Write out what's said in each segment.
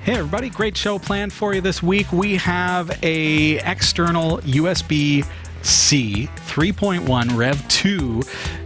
Hey everybody, great show planned for you this week. We have a external USB-C 3.1 Rev 2,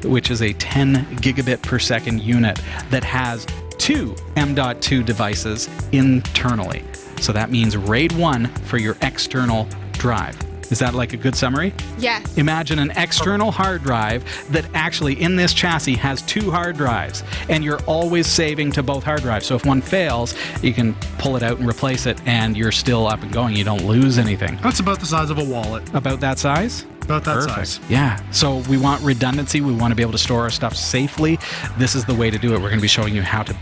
which is a 10 gigabit per second unit that has two M.2 devices internally. So that means RAID 1 for your external drive. Is that like a good summary? Yes. Imagine an external hard drive that actually in this chassis has two hard drives, and you're always saving to both hard drives. So if one fails, you can pull it out and replace it, and you're still up and going. You don't lose anything. That's about the size of a wallet. About that size? About that Perfect. size. Yeah. So we want redundancy. We want to be able to store our stuff safely. This is the way to do it. We're going to be showing you how to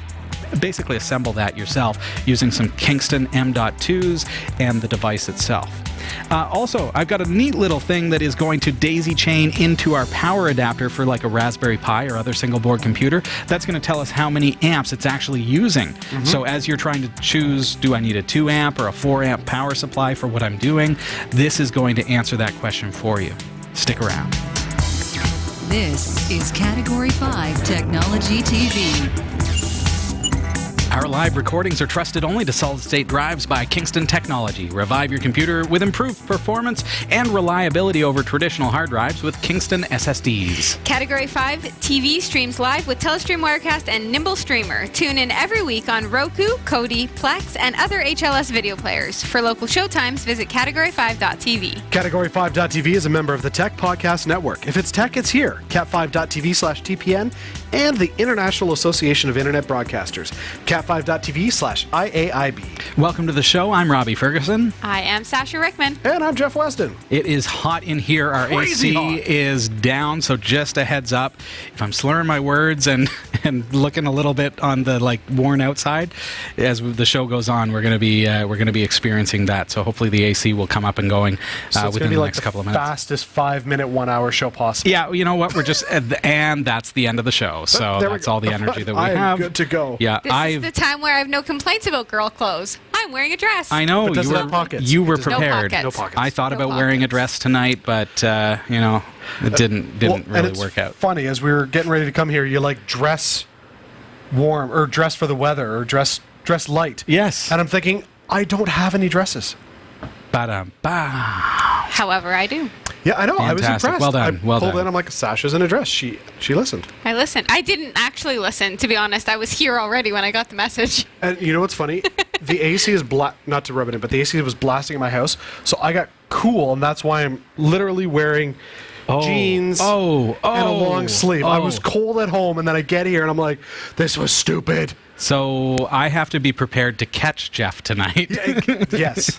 basically assemble that yourself using some Kingston M.2s and the device itself. Also, I've got a neat little thing that is going to daisy chain into our power adapter for like a Raspberry Pi or other single board computer. That's going to tell us how many amps it's actually using. Mm-hmm. So as you're trying to choose, do I need a 2 amp or a 4 amp power supply for what I'm doing? This is going to answer that question for you. Stick around. This is Category 5 Technology TV. Our live recordings are trusted only to solid-state drives by Kingston Technology. Revive your computer with improved performance and reliability over traditional hard drives with Kingston SSDs. Category 5 TV streams live with Telestream Wirecast and Nimble Streamer. Tune in every week on Roku, Kodi, Plex, and other HLS video players. For local showtimes, visit category5.tv. Category5.tv is a member of the Tech Podcast Network. If it's tech, it's here. cat5.tv/TPN and the International Association of Internet Broadcasters. cat5.tv/IAIB. Welcome to the show. I'm Robbie Ferguson. I am Sasha Rickman. And I'm Jeff Weston. It is hot in here. Our Crazy AC hot. is down, so just a heads up. If I'm slurring my words and looking a little bit on the like worn out side, as the show goes on, we're going to be experiencing that. So hopefully the AC will come up and going So it's within be the like next the couple of minutes. fastest 5-minute, 1 hour show possible. Yeah, you know what? We're just and that's the end of the show. So There we that's go. all the energy that we I am have. good to go. Yeah, This is the time where I have no complaints about girl clothes. I'm wearing a dress. I know But does you it were have pockets? you were It does not- prepared. No No pockets. I thought No about wearing a pockets. dress tonight, but it didn't And really it's work out. funny, as we were getting ready to come here, you like dress warm or dress for the weather or dress light. Yes. And I'm thinking, I don't have any dresses. Ba-dum-ba. However, I do. Yeah, I know. I was Fantastic. impressed. Well done. I Well pulled done. in. I'm like, Sasha's in a dress. She listened. I listened. I didn't actually listen, to be honest. I was here already when I got the message. And you know what's funny? The AC is not to rub it in, but the AC was blasting in my house, so I got cool, and that's why I'm literally wearing jeans and a long sleeve. I was cold at home, and then I get here, and I'm like, this was stupid. So I have to be prepared to catch Jeff tonight. Yes.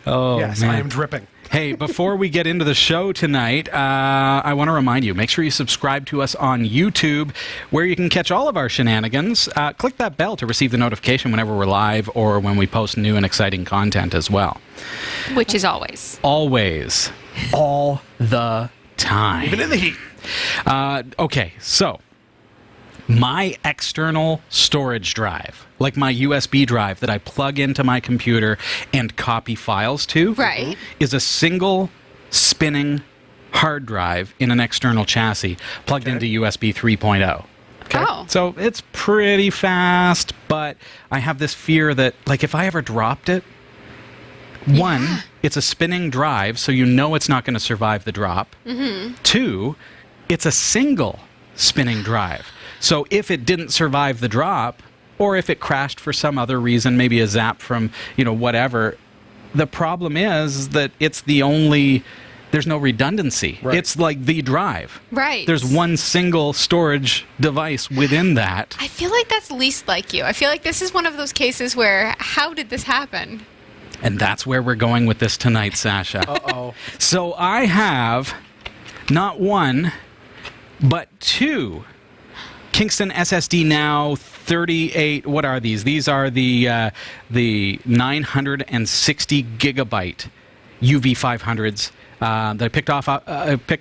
Oh, Yes, man. I am dripping. Hey, before we get into the show tonight, I want to remind you, make sure you subscribe to us on YouTube, where you can catch all of our shenanigans. Click that bell to receive the notification whenever we're live or when we post new and exciting content as well. Which is always. Always. All the time. Even in the heat. Okay, so my external storage drive, like my USB drive that I plug into my computer and copy files to, Right. is a single spinning hard drive in an external chassis plugged into USB 3.0. Oh. So it's pretty fast, but I have this fear that, like, if I ever dropped it, one, it's a spinning drive, so you know it's not going to survive the drop. Mm-hmm. Two, it's a single spinning drive. So if it didn't survive the drop, or if it crashed for some other reason, maybe a zap from, whatever, the problem is that it's there's no redundancy. Right. It's like the drive. Right. There's one single storage device within that. I feel like that's least like you. I feel like this is one of those cases where, how did this happen? And that's where we're going with this tonight, Sasha. Uh-oh. So I have not one, but two Kingston SSD Now 38. What are these? These are the 960 gigabyte UV500s that I picked off.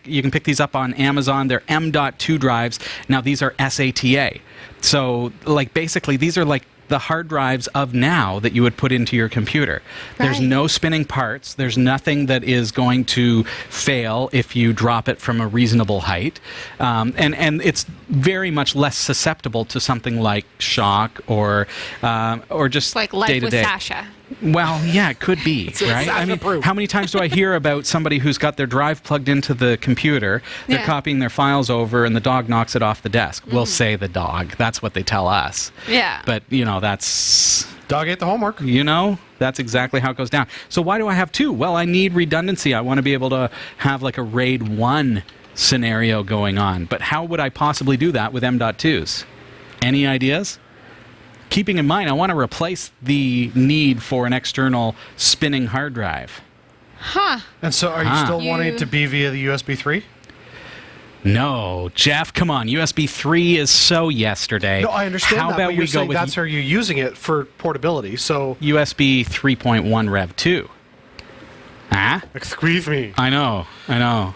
You can pick these up on Amazon. They're M.2 drives. Now these are SATA. So basically these are like the hard drives of now that you would put into your computer. Right. There's no spinning parts. There's nothing that is going to fail if you drop it from a reasonable height. And it's very much less susceptible to something like shock or just Like Life day-to-day. with Sasha. Well, yeah, it could be, right? I mean, how many times do I hear about somebody who's got their drive plugged into the computer, they're Yeah. copying their files over, and the dog knocks it off the desk? We'll say the dog. That's what they tell us. Yeah. But, that's... Dog ate the homework. That's exactly how it goes down. So why do I have two? Well, I need redundancy. I want to be able to have like a RAID 1 scenario going on. But how would I possibly do that with M.2s? Any ideas? Keeping in mind, I want to replace the need for an external spinning hard drive. Huh. And so are you still wanting it to be via the USB 3? No, Jeff, come on. USB 3 is so yesterday. No, I understand how that, about but you're we go saying with that's how you're using it for portability, so... USB 3.1 Rev 2? Ah? Excuse me. I know.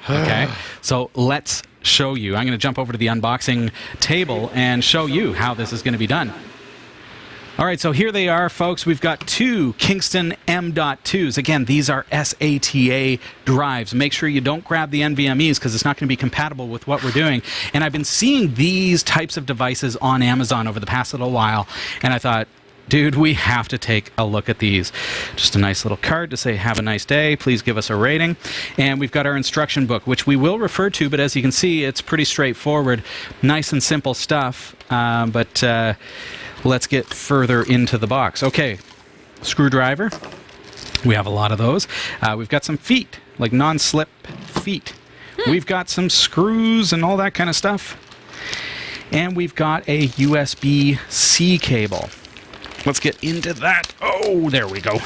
Okay. So let's show you. I'm going to jump over to the unboxing table and show you how this is going to be done. All right, so here they are, folks. We've got two Kingston M.2s. Again, these are SATA drives. Make sure you don't grab the NVMEs because it's not going to be compatible with what we're doing. And I've been seeing these types of devices on Amazon over the past little while, and I thought, dude, we have to take a look at these. Just a nice little card to say, have a nice day. Please give us a rating. And we've got our instruction book, which we will refer to, but as you can see, it's pretty straightforward. Nice and simple stuff. Let's get further into the box. Okay, screwdriver. We have a lot of those. We've got some feet, like non-slip feet. We've got some screws and all that kind of stuff. And we've got a USB-C cable. Let's get into that. Oh, there we go.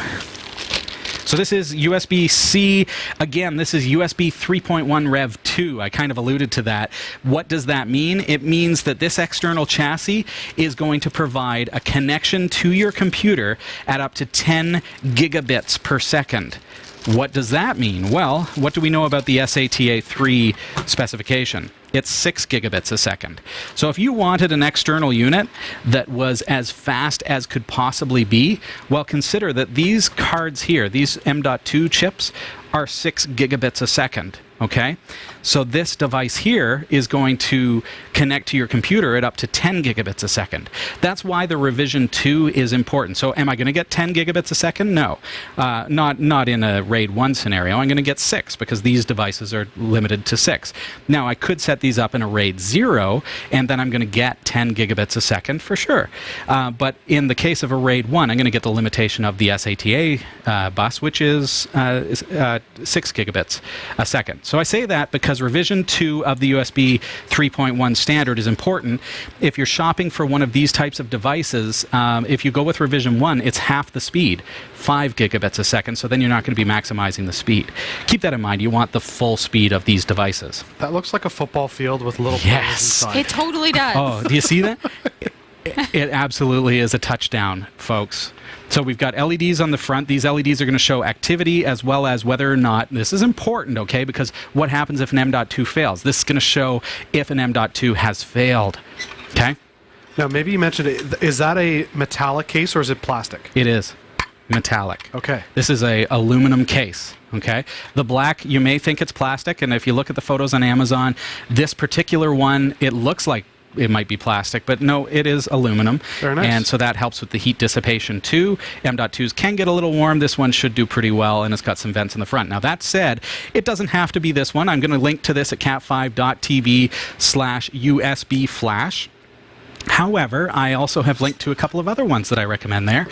So this is USB-C. Again, this is USB 3.1 Rev 2. I kind of alluded to that. What does that mean? It means that this external chassis is going to provide a connection to your computer at up to 10 gigabits per second. What does that mean? Well, what do we know about the SATA 3 specification? It's 6 gigabits a second. So if you wanted an external unit that was as fast as could possibly be, well, consider that these cards here, these M.2 chips, are 6 gigabits a second. Okay? So this device here is going to connect to your computer at up to 10 gigabits a second. That's why the revision 2 is important. So am I going to get 10 gigabits a second? No. Not in a RAID 1 scenario. I'm going to get 6 because these devices are limited to 6. Now, I could set these up in a RAID 0, and then I'm going to get 10 gigabits a second for sure. But in the case of a RAID 1, I'm going to get the limitation of the SATA bus, which is 6 gigabits a second. So I say that because revision 2 of the USB 3.1 standard is important. If you're shopping for one of these types of devices, if you go with revision 1, it's half the speed, 5 gigabits a second, so then you're not going to be maximizing the speed. Keep that in mind. You want the full speed of these devices. That looks like a football field with little Yes. players inside. It totally does. Oh, do you see that? It absolutely is a touchdown, folks. So we've got LEDs on the front. These LEDs are going to show activity as well as whether or not, this is important, okay, because what happens if an M.2 fails? This is going to show if an M.2 has failed, okay? Now, maybe you mentioned it. Is that a metallic case or is it plastic? It is metallic. Okay. This is a aluminum case, okay? The black, you may think it's plastic, and if you look at the photos on Amazon, this particular one, it looks like it might be plastic, but no, it is aluminum. Very nice. And so that helps with the heat dissipation too. M.2s can get a little warm. This one should do pretty well, and it's got some vents in the front. Now, that said, it doesn't have to be this one. I'm going to link to this at cat5.tv/USB flash. However, I also have linked to a couple of other ones that I recommend there,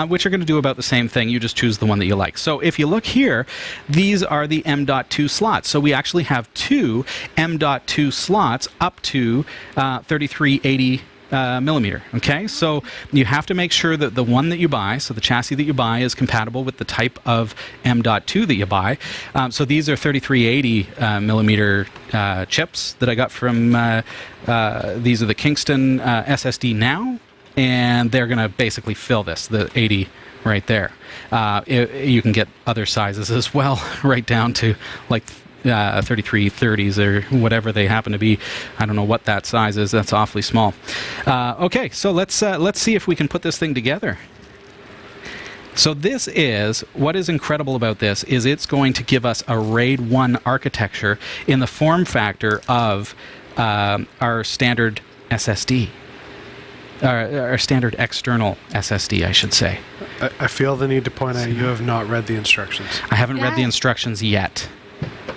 which are going to do about the same thing. You just choose the one that you like. So if you look here, these are the M.2 slots. So we actually have two M.2 slots up to 3380 millimeter. Okay, so you have to make sure that the one that you buy, so the chassis that you buy, is compatible with the type of M.2 that you buy. So these are 3380 millimeter chips that I got from, these are the Kingston SSD Now, and they're going to basically fill this, the 80 right there. You can get other sizes as well, right down to like 3330s or whatever they happen to be. I don't know what that size is. That's awfully small. Okay, so let's see if we can put this thing together. So what is incredible about this is it's going to give us a RAID 1 architecture in the form factor of our standard SSD. Our standard external SSD, I should say. I feel the need to point out you have not read the instructions. I haven't read the instructions yet,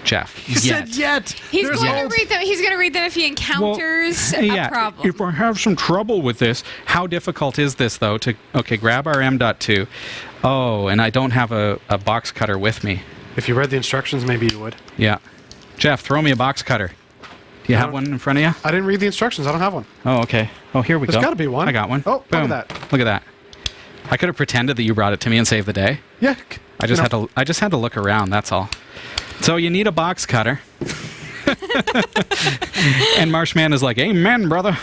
Jeff. He said yet. He's going to read them. He's going to read them if he encounters a problem. If I have some trouble with this, how difficult is this though? Grab our M.2. Oh, and I don't have a box cutter with me. If you read the instructions, maybe you would. Yeah, Jeff, throw me a box cutter. Do you have one in front of you? I didn't read the instructions. I don't have one. Oh, okay. Oh, here we go. There's got to be one. I got one. Oh, boom. Look at that. Look at that. I could have pretended that you brought it to me and saved the day. Yeah. I just had to look around. That's all. So you need a box cutter. And Marshman is like, "Amen, brother."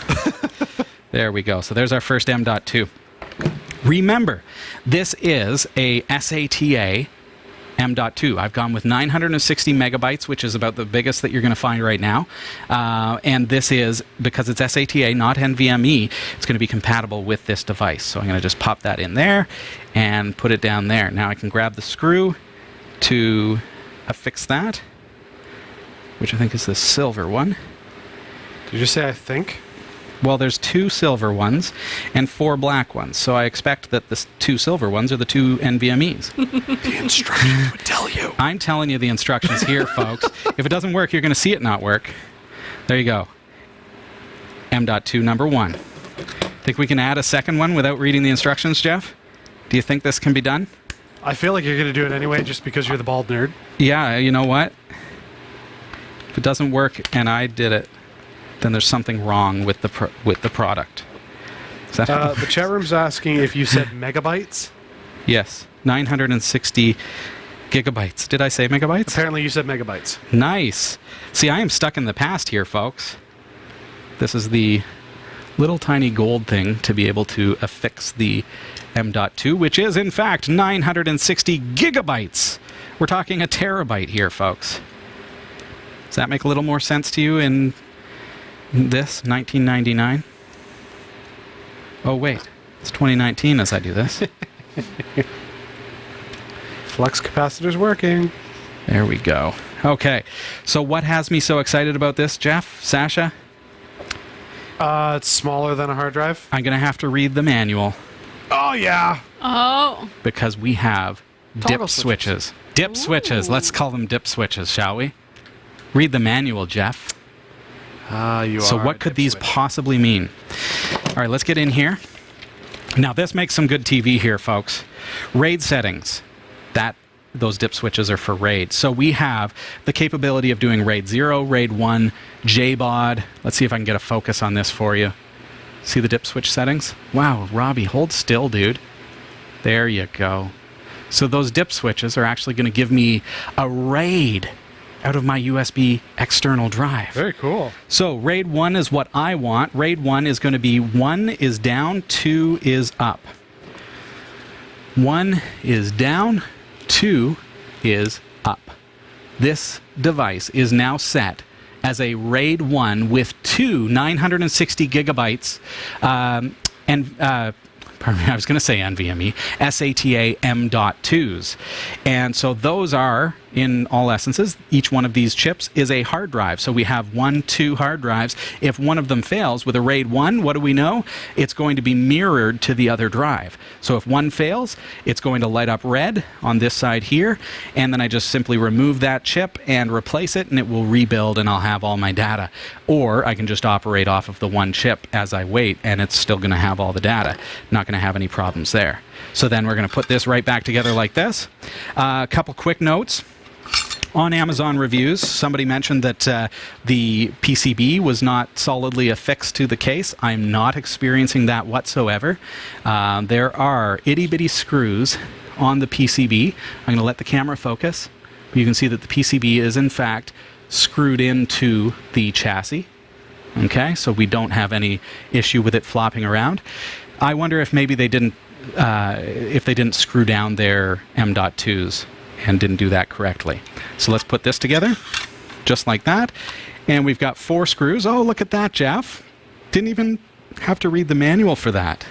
There we go. So there's our first M.2. Remember, this is a SATA M.2. I've gone with 960 megabytes, which is about the biggest that you're going to find right now. And this is, because it's SATA, not NVMe, it's going to be compatible with this device. So I'm going to just pop that in there and put it down there. Now I can grab the screw to affix that, which I think is the silver one. Did you just say I think? Well, there's 2 silver ones and 4 black ones, so I expect that the 2 silver ones are the 2 NVMEs. The instructions would tell you. I'm telling you the instructions here, folks. If it doesn't work, you're going to see it not work. There you go. M.2 number 1. Think we can add a second one without reading the instructions, Jeff? Do you think this can be done? I feel like you're going to do it anyway just because you're the bald nerd. Yeah, you know what? If it doesn't work and I did it, then there's something wrong with the product. Is that the chat room's asking if you said megabytes. Yes, 960 gigabytes. Did I say megabytes? Apparently you said megabytes. Nice. See, I am stuck in the past here, folks. This is the little tiny gold thing to be able to affix the M.2, which is, in fact, 960 gigabytes. We're talking a terabyte here, folks. Does that make a little more sense to you in this 1999? Oh wait, it's 2019 as I do this. Flux capacitor's working. There we go. Okay, so what has me so excited about this, Jeff, Sasha? It's smaller than a hard drive. I'm gonna have to read the manual. Oh yeah. Oh. Because we have Toggle dip switches. Dip switches. Let's call them dip switches, shall we? Read the manual, Jeff. So what could these possibly mean? All right, let's get in here. Now, this makes some good TV here, folks. RAID settings. Those dip switches are for RAID. So we have the capability of doing RAID 0, RAID 1, JBOD. Let's see if I can get a focus on this for you. See the dip switch settings? Wow, Robbie, hold still, dude. There you go. So those dip switches are actually going to give me a RAID out of my USB external drive. Very cool. So RAID 1 is what I want. RAID 1 is going to be 1 is down, 2 is up. 1 is down, 2 is up. This device is now set as a RAID 1 with 2 960 gigabytes pardon me, I was going to say NVMe, SATA M.2s. And so those are, in all essences, each one of these chips is a hard drive. So we have 1, 2 hard drives. If one of them fails with a RAID 1, what do we know? It's going to be mirrored to the other drive. So if one fails, it's going to light up red on this side here, and then I just simply remove that chip and replace it, and it will rebuild, and I'll have all my data. Or I can just operate off of the one chip as I wait, and it's still going to have all the data. Not going to have any problems there. So then we're going to put this right back together like this. A couple quick notes. On Amazon reviews, somebody mentioned that the PCB was not solidly affixed to the case. I'm not experiencing that whatsoever. There are itty-bitty screws on the PCB. I'm going to let the camera focus. You can see that the PCB is, in fact, screwed into the chassis. Okay, so we don't have any issue with it flopping around. I wonder if maybe they didn't screw down their M.2s and didn't do that correctly. So let's put this together. just like that. And we've got 4 screws. Oh, look at that, Jeff. Didn't even have to read the manual for that.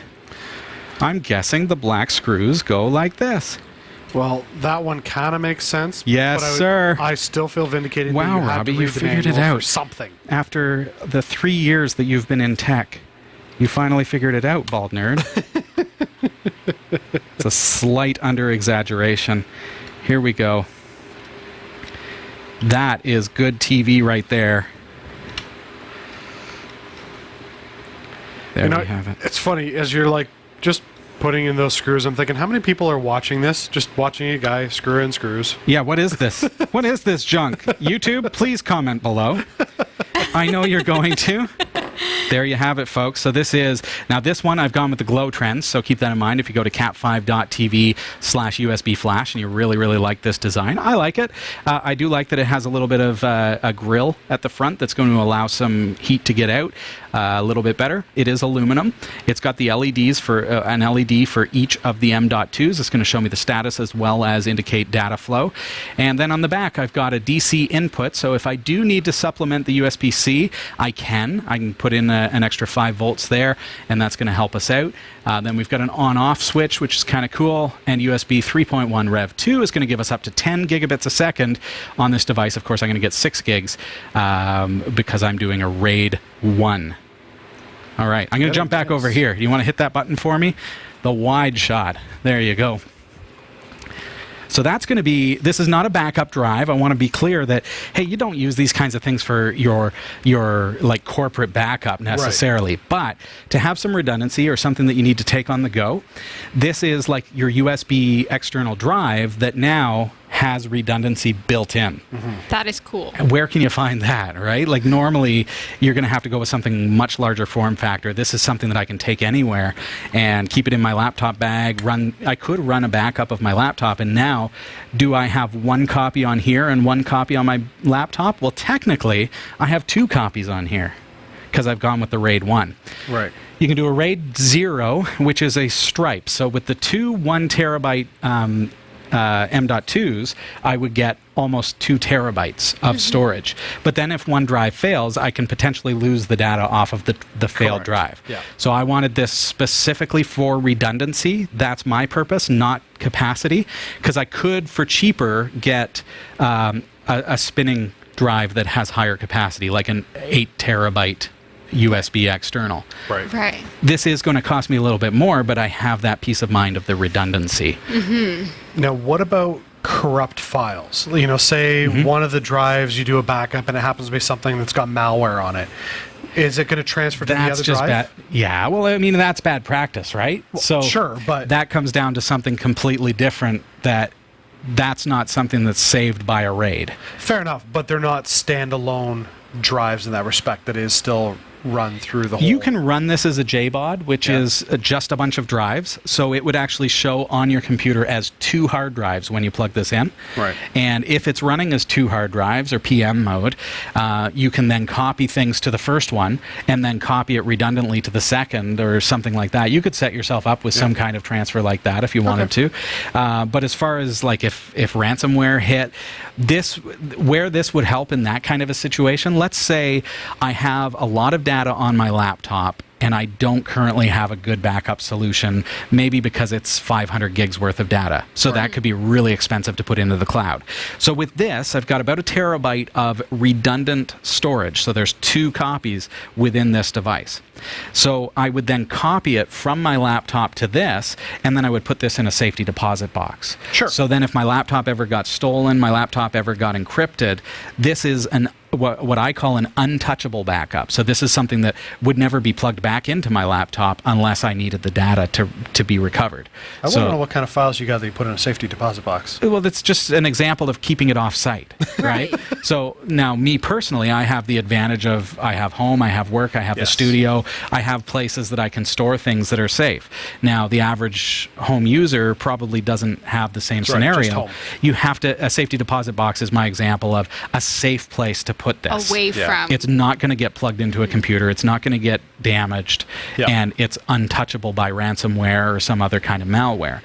I'm guessing the black screws go like this. Well, that one kind of makes sense. Yes, sir. I still feel vindicated. Wow, Robbie, you figured it out. Something. After the 3 years that you've been in tech, you finally figured it out, bald nerd. It's a slight under-exaggeration. Here we go. That is good TV right there. There we have it. It's funny, as you're like just putting in those screws, I'm thinking, how many people are watching this? Just watching a guy screw in screws. Yeah, what is this? What is this junk? YouTube, please comment below. I know you're going to. There you have it, folks. So this one I've gone with the glow trends, so keep that in mind if you go to cat5.tv/USB flash and you really, really like this design. I like it. I do like that it has a little bit of a grill at the front that's going to allow some heat to get out a little bit better. It is aluminum. It's got the LEDs for an LED for each of the M.2s. It's going to show me the status as well as indicate data flow. And then on the back, I've got a DC input, so if I do need to supplement the USB-C, I can put in an extra 5 volts there, and that's going to help us out. Then we've got an on-off switch, which is kind of cool, and USB 3.1 Rev 2 is going to give us up to 10 gigabits a second on this device. Of course, I'm going to get 6 gigs because I'm doing a RAID 1. All right, I'm going to jump back over here. You want to hit that button for me? The wide shot. There you go. So that's going to be, this is not a backup drive. I want to be clear that, hey, you don't use these kinds of things for your like corporate backup necessarily, right. But to have some redundancy or something that you need to take on the go, this is like your USB external drive that now has redundancy built in. Mm-hmm. That is cool. Where can you find that, right? Like normally you're going to have to go with something much larger form factor. This is something that I can take anywhere and keep it in my laptop bag. I could run a backup of my laptop, and now do I have one copy on here and one copy on my laptop? Well, technically I have 2 copies on here because I've gone with the RAID 1. Right. You can do a RAID 0, which is a stripe. So with the 2 1 terabyte M.2s, I would get almost 2 terabytes of storage. But then if one drive fails, I can potentially lose the data off of the failed drive. Yeah. So I wanted this specifically for redundancy. That's my purpose, not capacity, because I could, for cheaper, get a spinning drive that has higher capacity, like an 8 terabyte USB external. Right. This is going to cost me a little bit more, but I have that peace of mind of the redundancy. Mm-hmm. Now, what about corrupt files? You know, say one of the drives you do a backup and it happens to be something that's got malware on it. Is it going to transfer to the other drive? Bad. Yeah, well, I mean, that's bad practice, right? Well, so sure, but that comes down to something completely different that's not something that's saved by a RAID. Fair enough, but they're not standalone drives in that respect. That is still run through the whole... You can run this as a JBOD, which is just a bunch of drives. So it would actually show on your computer as 2 hard drives when you plug this in. Right. And if it's running as 2 hard drives or PM mode, you can then copy things to the first one and then copy it redundantly to the second or something like that. You could set yourself up with some kind of transfer like that if you wanted to. But as far as like if ransomware hit, where this would help in that kind of a situation, let's say I have a lot of data on my laptop and I don't currently have a good backup solution, maybe because it's 500 gigs worth of data. So that could be really expensive to put into the cloud. So with this, I've got about 1 terabyte of redundant storage. So there's 2 copies within this device. So I would then copy it from my laptop to this, and then I would put this in a safety deposit box. Sure. So then if my laptop ever got stolen, my laptop ever got encrypted, this is what I call an untouchable backup. So this is something that would never be plugged back into my laptop unless I needed the data to be recovered. I want to know what kind of files you got that you put in a safety deposit box. Well, that's just an example of keeping it off-site, right? So now, me personally, I have the advantage of I have home, I have work, I have the studio, I have places that I can store things that are safe. Now, the average home user probably doesn't have the same scenario. You have to, a safety deposit box is my example of a safe place to put this. Away from. It's not going to get plugged into a computer. It's not going to get damaged. And it's untouchable by ransomware or some other kind of malware.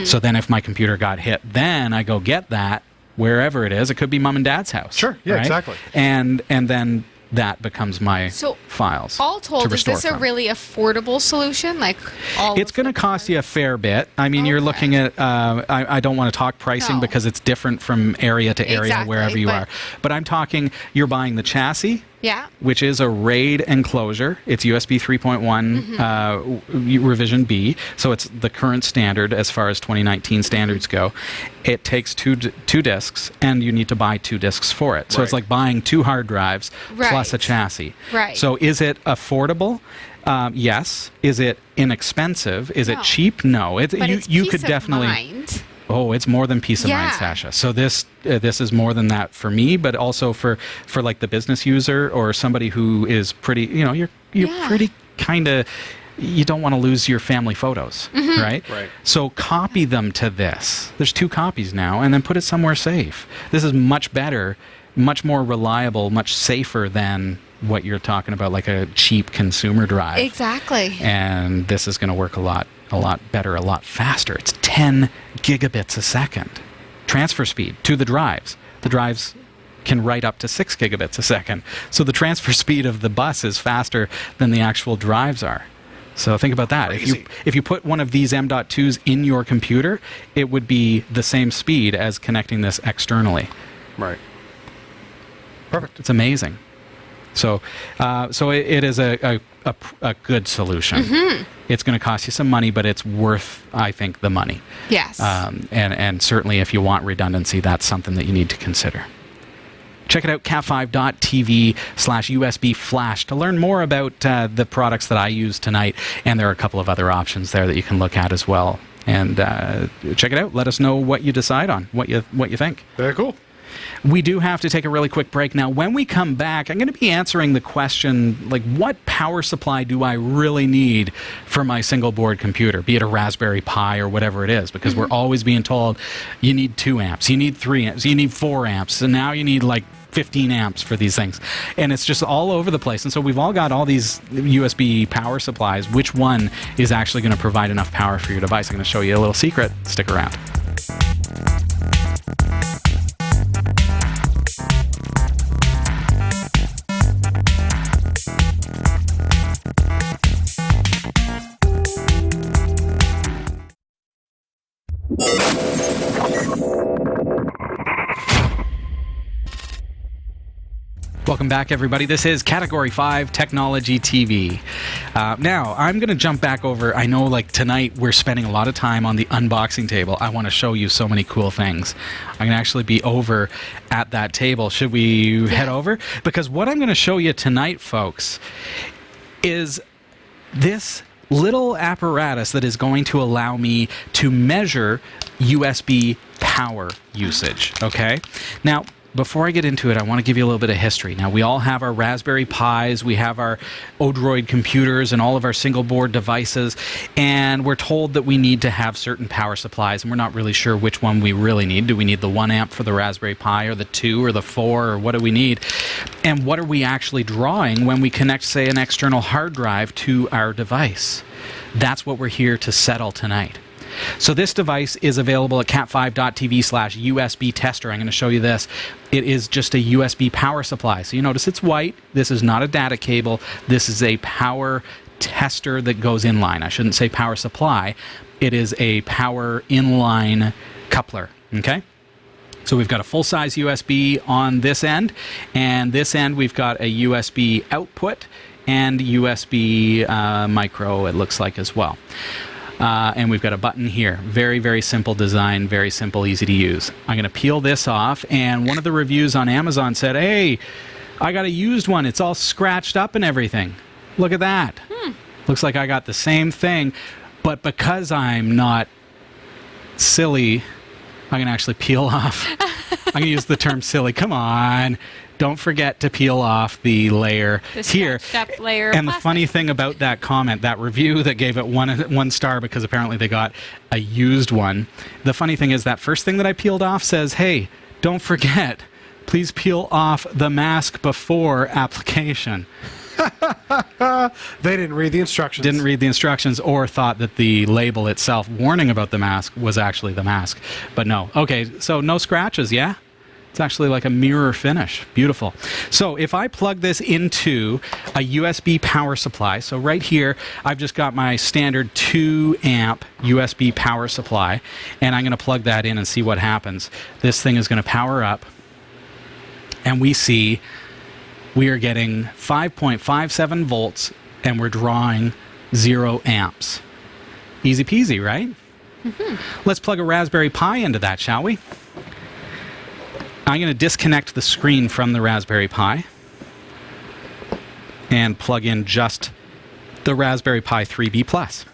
So then if my computer got hit, then I go get that wherever it is. It could be mom and dad's house. Sure. Yeah, right? exactly. And then that becomes my files. All told, is this a really affordable solution? Like, it's going to cost you a fair bit. I mean, you're looking at. I don't want to talk pricing because it's different from area to area wherever you are. But I'm talking. You're buying the chassis. Yeah. Which is a RAID enclosure. It's USB 3.1 revision B, so it's the current standard as far as 2019 standards go. It takes two discs, and you need to buy 2 discs for it. So it's like buying 2 hard drives plus a chassis. Right. So is it affordable? Yes. Is it inexpensive? Is it cheap? No. You could definitely. Mind. Oh, it's more than peace of mind, Sasha. So this is more than that for me, but also for like the business user or somebody who is pretty, you're pretty kind of, you don't want to lose your family photos, right? Right. So copy them to this. There's 2 copies now, and then put it somewhere safe. This is much better, much more reliable, much safer than what you're talking about, like a cheap consumer drive. Exactly. And this is going to work a lot better, a lot faster. It's 10 gigabits a second transfer speed to the drives. The drives can write up to 6 gigabits a second. So the transfer speed of the bus is faster than the actual drives are. So think about that. If you put one of these M.2s in your computer, it would be the same speed as connecting this externally. Right. Perfect. It's amazing. So it is a good solution. It's going to cost you some money, but it's worth, I think, the money. Yes. And certainly if you want redundancy, that's something that you need to consider. Check it out, cat5.tv/USB flash to learn more about the products that I use tonight. And there are a couple of other options there that you can look at as well. And check it out. Let us know what you decide on, what you think. Very cool. We do have to take a really quick break now. When we come back, I'm going to be answering the question, like, what power supply do I really need for my single board computer, be it a Raspberry Pi or whatever it is, because we're always being told you need 2 amps, you need 3 amps, you need 4 amps, and now you need like 15 amps for these things. And it's just all over the place. And so we've all got all these USB power supplies. Which one is actually going to provide enough power for your device? I'm going to show you a little secret. Stick around. Welcome back, everybody. This is Category 5 Technology TV. Now, I'm going to jump back over. I know, like, tonight we're spending a lot of time on the unboxing table. I want to show you so many cool things. I'm going to actually be over at that table. Should we head over? Because what I'm going to show you tonight, folks, is this little apparatus that is going to allow me to measure USB power usage, okay? Now, before I get into it, I want to give you a little bit of history. Now, we all have our Raspberry Pis, we have our Odroid computers and all of our single board devices, and we're told that we need to have certain power supplies, and we're not really sure which one we really need. Do we need the 1 amp for the Raspberry Pi, or the 2, or the 4, or what do we need? And what are we actually drawing when we connect, say, an external hard drive to our device? That's what we're here to settle tonight. So this device is available at cat5.tv/USB tester. I'm going to show you this. It is just a USB power supply. So you notice it's white. This is not a data cable. This is a power tester that goes inline. I shouldn't say power supply. It is a power inline coupler. Okay? So we've got a full-size USB on this end, and this end we've got a USB output and USB micro, it looks like, as well. And we've got a button here. Very, very simple design, very simple, easy to use. I'm going to peel this off, and one of the reviews on Amazon said, hey, I got a used one. It's all scratched up and everything. Look at that. Looks like I got the same thing, but because I'm not silly, I'm going to actually peel off. I'm going to use the term silly. Come on. Don't forget to peel off the layer here. Layer and the funny thing about that comment, that review that gave it one star because apparently they got a used one, the funny thing is that first thing that I peeled off says, hey, don't forget, please peel off the mask before application. They didn't read the instructions. Didn't read the instructions or thought that the label itself warning about the mask was actually the mask. But no. Okay, so no scratches, yeah? It's actually like a mirror finish. Beautiful. So if I plug this into a USB power supply, so right here, I've just got my standard 2 amp USB power supply, and I'm going to plug that in and see what happens. This thing is going to power up, and we see we are getting 5.57 volts, and we're drawing 0 amps. Easy peasy, right? Mm-hmm. Let's plug a Raspberry Pi into that, shall we? I'm going to disconnect the screen from the Raspberry Pi and plug in just the Raspberry Pi 3B+.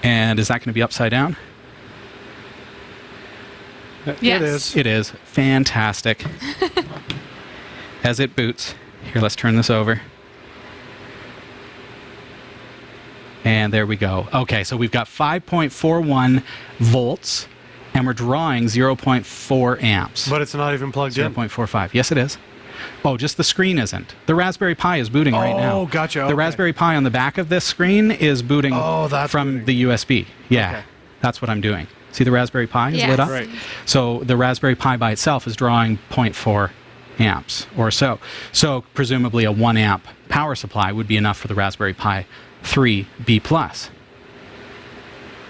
And is that going to be upside down? Yes. It is. It is. Fantastic. As it boots. Here, let's turn this over. And there we go. Okay, so we've got 5.41 volts. And we're drawing 0.4 amps. But it's not even plugged in. 0.45. Yes, it is. Oh, just the screen isn't. The Raspberry Pi is booting right now. Oh, gotcha. The okay. Raspberry Pi on the back of this screen is booting from the USB. Yeah, Okay. that's what I'm doing. See the Raspberry Pi is Yes. lit up? Right. So the Raspberry Pi by itself is drawing 0.4 amps or so. So presumably a 1 amp power supply would be enough for the Raspberry Pi 3B+.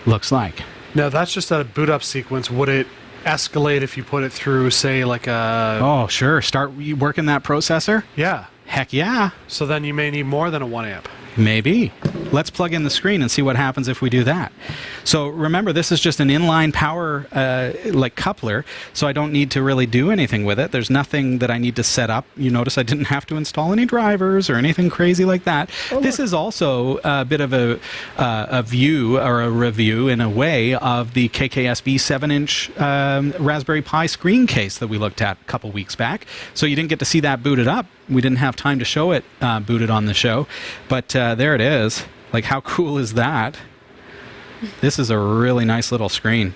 Looks like. Now, that's just a boot up sequence. Would it escalate if you put it through, say, like a... Oh, sure. Start working that processor? Yeah. Heck yeah. So then you may need more than a 1 amp. Maybe. Let's plug in the screen and see what happens if we do that. So remember, this is just an inline power like coupler, so I don't need to really do anything with it. There's nothing that I need to set up. You notice I didn't have to install any drivers or anything crazy like that. This is also a bit of a view or a review in a way of the KKSB 7-inch Raspberry Pi screen case that we looked at a couple weeks back. So you didn't get to see that booted up. We didn't have time to show it booted on the show, but there it is. Like, how cool is that? This is a really nice little screen.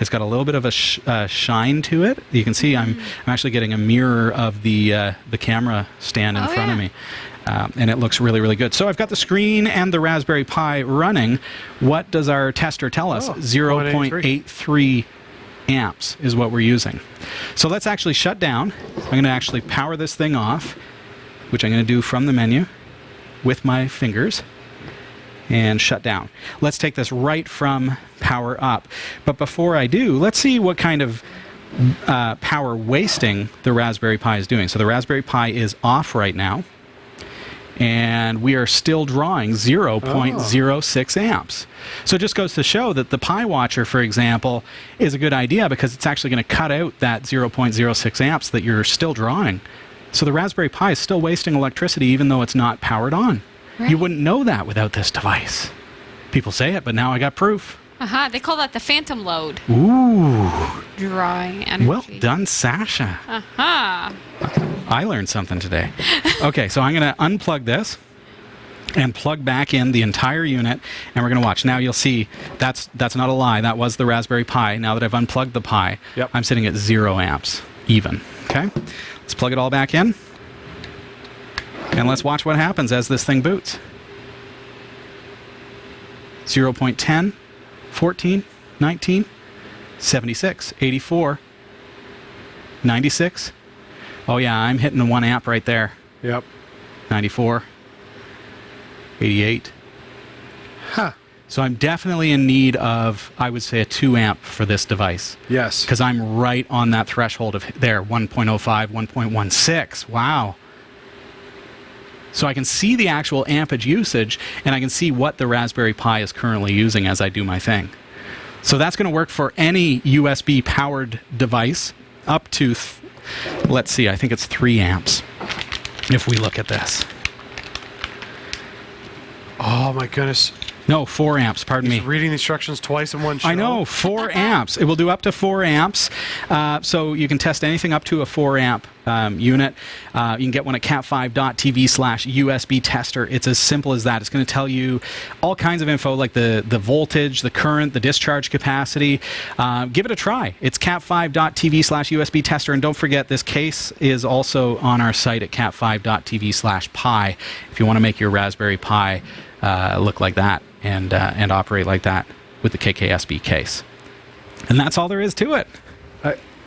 It's got a little bit of a shine to it. You can see I'm actually getting a mirror of the camera stand in front of me. And it looks really, really good. So I've got the screen and the Raspberry Pi running. What does our tester tell us? 0.83 amps is what we're using. So let's actually shut down. I'm going to actually power this thing off, which I'm going to do from the menu with my fingers, and shut down. Let's take this right from power up. But before I do, let's see what kind of power wasting the Raspberry Pi is doing. So the Raspberry Pi is off right now, and we are still drawing 0.06 amps. So it just goes to show that the Pi Watcher, for example, is a good idea because it's actually going to cut out that 0.06 amps that you're still drawing. So the Raspberry Pi is still wasting electricity even though it's not powered on. Right. You wouldn't know that without this device. People say it, but now I got proof. They call that the phantom load. Ooh. Drawing energy. Well done, Sasha. I learned something today. Okay, so I'm going to unplug this and plug back in the entire unit, and we're going to watch. Now you'll see that's not a lie. That was the Raspberry Pi. Now that I've unplugged the Pi, I'm sitting at 0 amps even. Okay, let's plug it all back in, and let's watch what happens as this thing boots. 0.10, 14, 19, 76, 84, 96. Oh yeah, I'm hitting the 1 amp right there. Yep. 94, 88. Huh. So I'm definitely in need of, I would say, a 2 amp for this device. Yes. Because I'm right on that threshold of there, 1.05, 1.16. Wow. So I can see the actual ampage usage, and I can see what the Raspberry Pi is currently using as I do my thing. So that's going to work for any USB-powered device up to, let's see, I think it's 3 amps if we look at this. Oh, my goodness. No, 4 amps, pardon me. He's reading the instructions twice in one show. I know, 4 amps. It will do up to 4 amps. So you can test anything up to a 4 amp unit. You can get one at cat5.tv/USB tester. It's as simple as that. It's going to tell you all kinds of info like the voltage, the current, the discharge capacity. Give it a try. It's cat5.tv/USB tester. And don't forget, this case is also on our site at cat5.tv/Pi if you want to make your Raspberry Pi look like that and operate like that with the KKSB case. And that's all there is to it.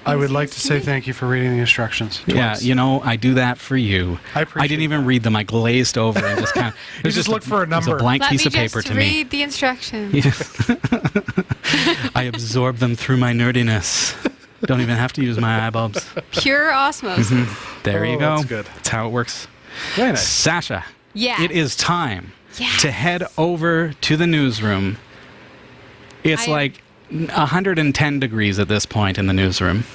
I would like to say thank you for reading the instructions twice. Yeah, you know, I do that for you. I didn't even read them. I glazed over and just kind of... You just looked for a number. It was a blank piece of paper to me. Let me just read the instructions. Yeah. I absorb them through my nerdiness. Don't even have to use my eyebulbs. Pure osmosis. There you go. That's good. That's how it works. Very nice. Sasha, Yes. it is time Yes. to head over to the newsroom. It's like 110 degrees at this point in the newsroom.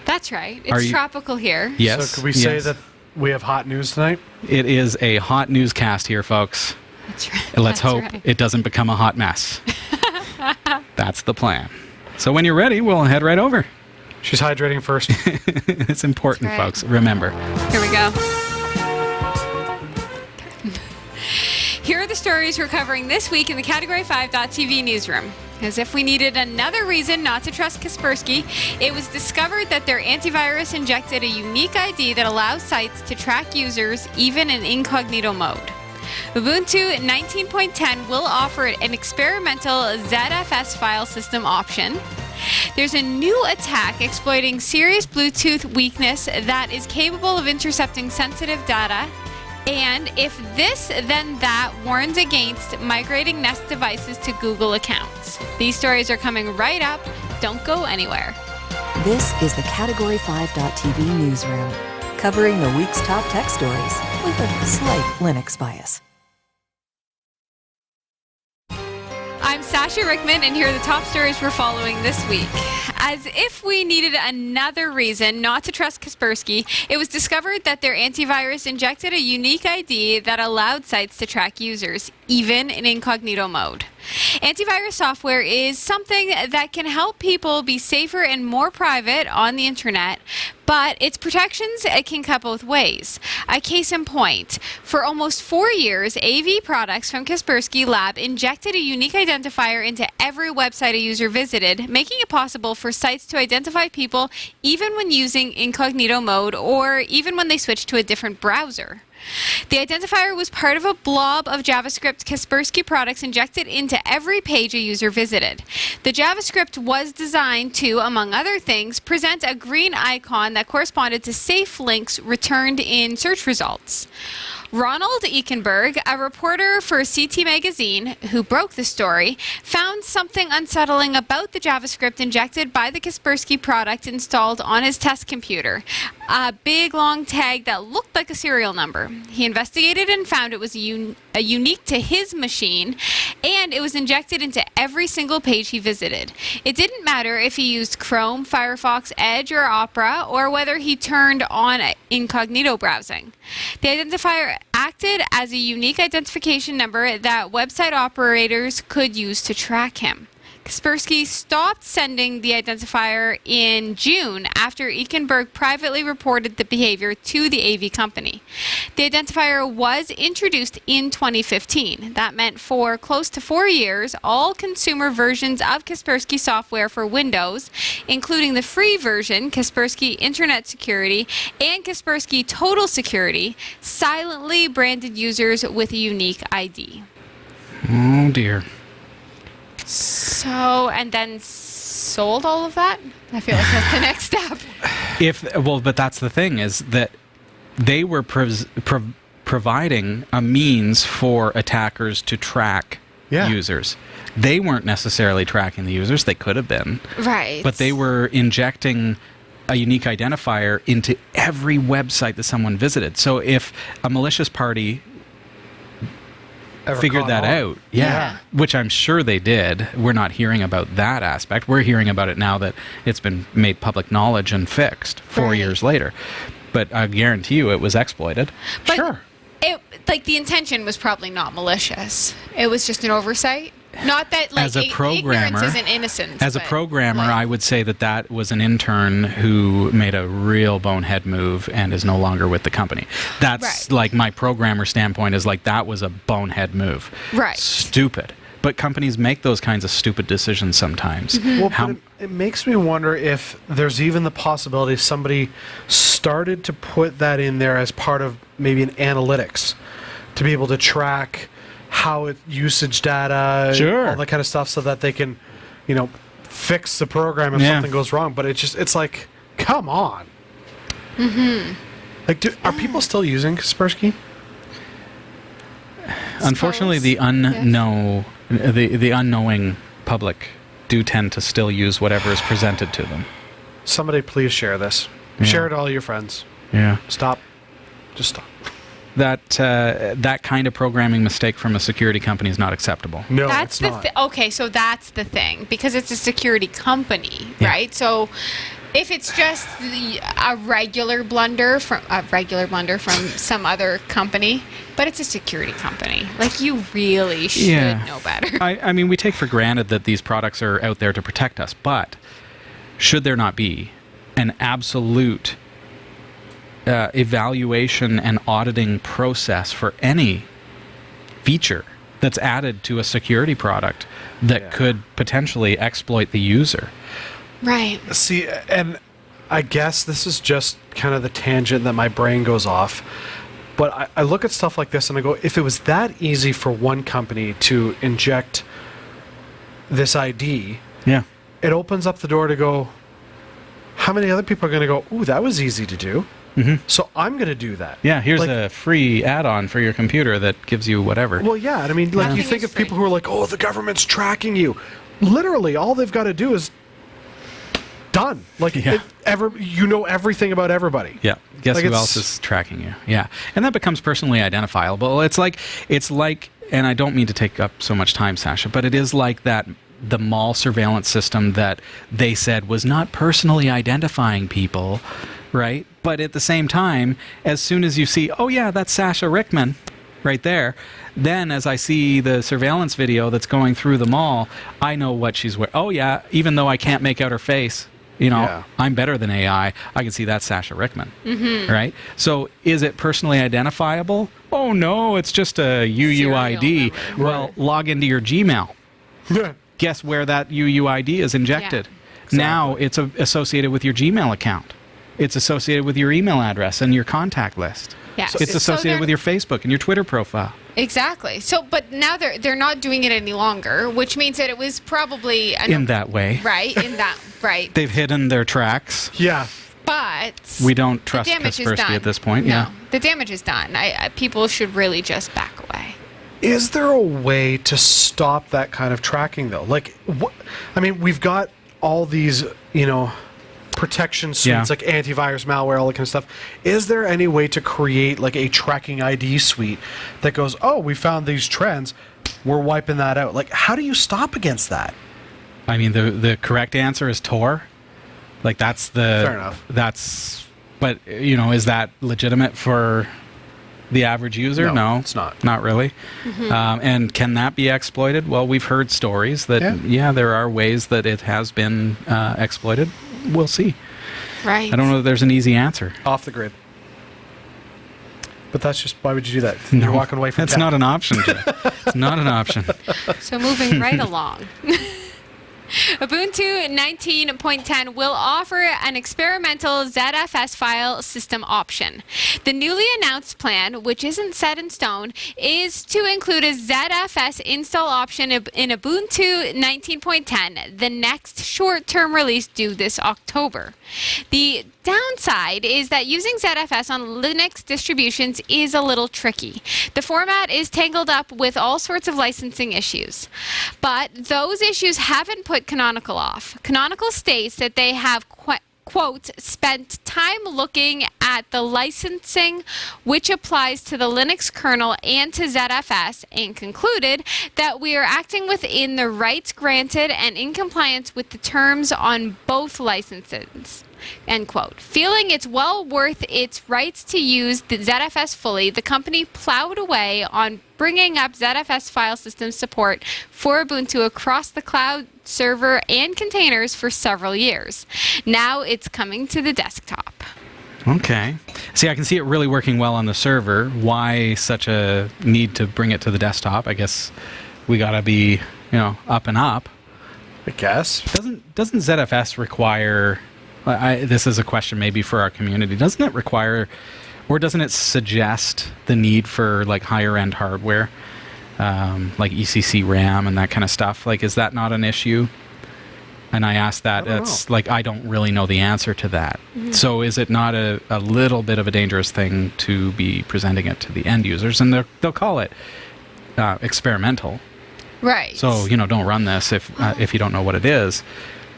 That's right. It's tropical here. Yes. So could we say that we have hot news tonight? It is a hot newscast here, folks. That's right. Let's hope it doesn't become a hot mess. That's the plan. So when you're ready, we'll head right over. She's hydrating first. It's important, That's right. folks. Remember. Here we go. Here are the stories we're covering this week in the Category 5.tv newsroom. As if we needed another reason not to trust Kaspersky, it was discovered that their antivirus injected a unique ID that allows sites to track users even in incognito mode. Ubuntu 19.10 will offer an experimental ZFS file system option. There's a new attack exploiting serious Bluetooth weakness that is capable of intercepting sensitive data. And if this, then that warns against migrating Nest devices to Google accounts. These stories are coming right up. Don't go anywhere. This is the Category 5.tv newsroom, covering the week's top tech stories with a slight Linux bias. I'm Sasha Rickman, and here are the top stories we're following this week. As if we needed another reason not to trust Kaspersky, it was discovered that their antivirus injected a unique ID that allowed sites to track users, even in incognito mode. Antivirus software is something that can help people be safer and more private on the internet, but its protections can cut both ways. A case in point, for almost 4 years, AV products from Kaspersky Lab injected a unique identifier into every website a user visited, making it possible for sites to identify people even when using incognito mode or even when they switch to a different browser. The identifier was part of a blob of JavaScript Kaspersky products injected into every page a user visited. The JavaScript was designed to, among other things, present a green icon that corresponded to safe links returned in search results. Ronald Eichenberg, a reporter for CT Magazine, who broke the story, found something unsettling about the JavaScript injected by the Kaspersky product installed on his test computer. A big long tag that looked like a serial number. He investigated and found it was unique to his machine, and it was injected into every single page he visited. It didn't matter if he used Chrome, Firefox, Edge, or Opera, or whether he turned on incognito browsing. The identifier acted as a unique identification number that website operators could use to track him. Kaspersky stopped sending the identifier in June after Eichenberg privately reported the behavior to the AV company. The identifier was introduced in 2015. That meant for close to 4 years, all consumer versions of Kaspersky software for Windows, including the free version, Kaspersky Internet Security, and Kaspersky Total Security, silently branded users with a unique ID. Oh, dear. So, and then sold all of that? I feel like that's the next step. But that's the thing, is that they were providing a means for attackers to track users. They weren't necessarily tracking the users. They could have been. Right. But they were injecting a unique identifier into every website that someone visited. So if a malicious party figured that out, which I'm sure they did. We're not hearing about that aspect. We're hearing about it now that it's been made public knowledge and fixed 4 years later. But I guarantee you it was exploited. But the intention was probably not malicious. It was just an oversight. Not that, like, as a programmer, ignorance isn't innocence. As a programmer, I would say that was an intern who made a real bonehead move and is no longer with the company. That's like my programmer standpoint is like that was a bonehead move. Right. Stupid. But companies make those kinds of stupid decisions sometimes. Well, but it makes me wonder if there's even the possibility somebody started to put that in there as part of maybe an analytics to be able to track how usage data, all that kind of stuff, so that they can, fix the program if something goes wrong. But it's like, come on. Like, are people still using Kaspersky? Unfortunately, the unknowing public do tend to still use whatever is presented to them. Somebody please share this. Share it to all your friends. Yeah. Stop. Just stop. That kind of programming mistake from a security company is not acceptable. No, that's it's not. Okay, so that's the thing, because it's a security company, right? So if it's just a regular blunder from some other company, but it's a security company, like, you really should know better. I mean, we take for granted that these products are out there to protect us, but should there not be an absolute evaluation and auditing process for any feature that's added to a security product that could potentially exploit the user? Right. See, and I guess this is just kind of the tangent that my brain goes off, but I look at stuff like this and I go, if it was that easy for one company to inject this ID, it opens up the door to go, how many other people are going to go, ooh, that was easy to do? So I'm going to do that. Yeah, here's a free add-on for your computer that gives you whatever. Well, yeah, and I mean, like, you think of people who are like, oh, the government's tracking you. Literally, all they've got to do is done. Like, you know everything about everybody. Yeah. Guess who else is tracking you? Yeah. And that becomes personally identifiable. It's like, and I don't mean to take up so much time, Sasha, but it is like the mall surveillance system that they said was not personally identifying people, right? But at the same time, as soon as you see, oh yeah, that's Sasha Rickman right there, then as I see the surveillance video that's going through the mall, I know what she's wearing. Oh yeah, even though I can't make out her face, I'm better than AI. I can see that's Sasha Rickman, right? So is it personally identifiable? Oh no, it's just a UUID. Well, log into your Gmail. Guess where that UUID is injected? Exactly. Now it's associated with your Gmail account. It's associated with your email address and your contact list. Yeah. So it's associated with your Facebook and your Twitter profile. Exactly. So, but now they're not doing it any longer, which means that it was probably in that way. Right. Right. They've hidden their tracks. Yeah. But we don't trust Kaspersky at this point. No, the damage is done. People should really just back away. Is there a way to stop that kind of tracking, though? Like, I mean, we've got all these, protection suites, like antivirus, malware, all that kind of stuff. Is there any way to create like a tracking ID suite that goes, oh, we found these trends, we're wiping that out? Like, how do you stop against that? I mean, the correct answer is Tor. Like, that's fair enough. But is that legitimate for the average user? No, it's not. Not really. And can that be exploited? Well, we've heard stories that, there are ways that it has been exploited. We'll see. Right. I don't know that there's an easy answer. Off the grid. But that's just, why would you do that? You're walking away from That's not an option, Jeff. It's not an option. So moving right along. Ubuntu 19.10 will offer an experimental ZFS file system option. The newly announced plan, which isn't set in stone, is to include a ZFS install option in Ubuntu 19.10, the next short-term release due this October. The downside is that using ZFS on Linux distributions is a little tricky. The format is tangled up with all sorts of licensing issues. But those issues haven't put Canonical off. Canonical states that they have quote, spent time looking at the licensing which applies to the Linux kernel and to ZFS, and concluded that we are acting within the rights granted and in compliance with the terms on both licenses. End quote. Feeling it's well worth its rights to use the ZFS fully, the company plowed away on bringing up ZFS file system support for Ubuntu across the cloud, server, and containers for several years. Now it's coming to the desktop. Okay. See, I can see it really working well on the server. Why such a need to bring it to the desktop? I guess we got to be, up and up. I guess. Doesn't ZFS require... this is a question maybe for our community. Doesn't it require, or doesn't it suggest the need for like higher end hardware, like ECC RAM and that kind of stuff? Like, is that not an issue? And I asked that. It's like I don't really know the answer to that. Mm-hmm. So is it not a little bit of a dangerous thing to be presenting it to the end users? And they'll call it experimental. Right. So don't run this if you don't know what it is.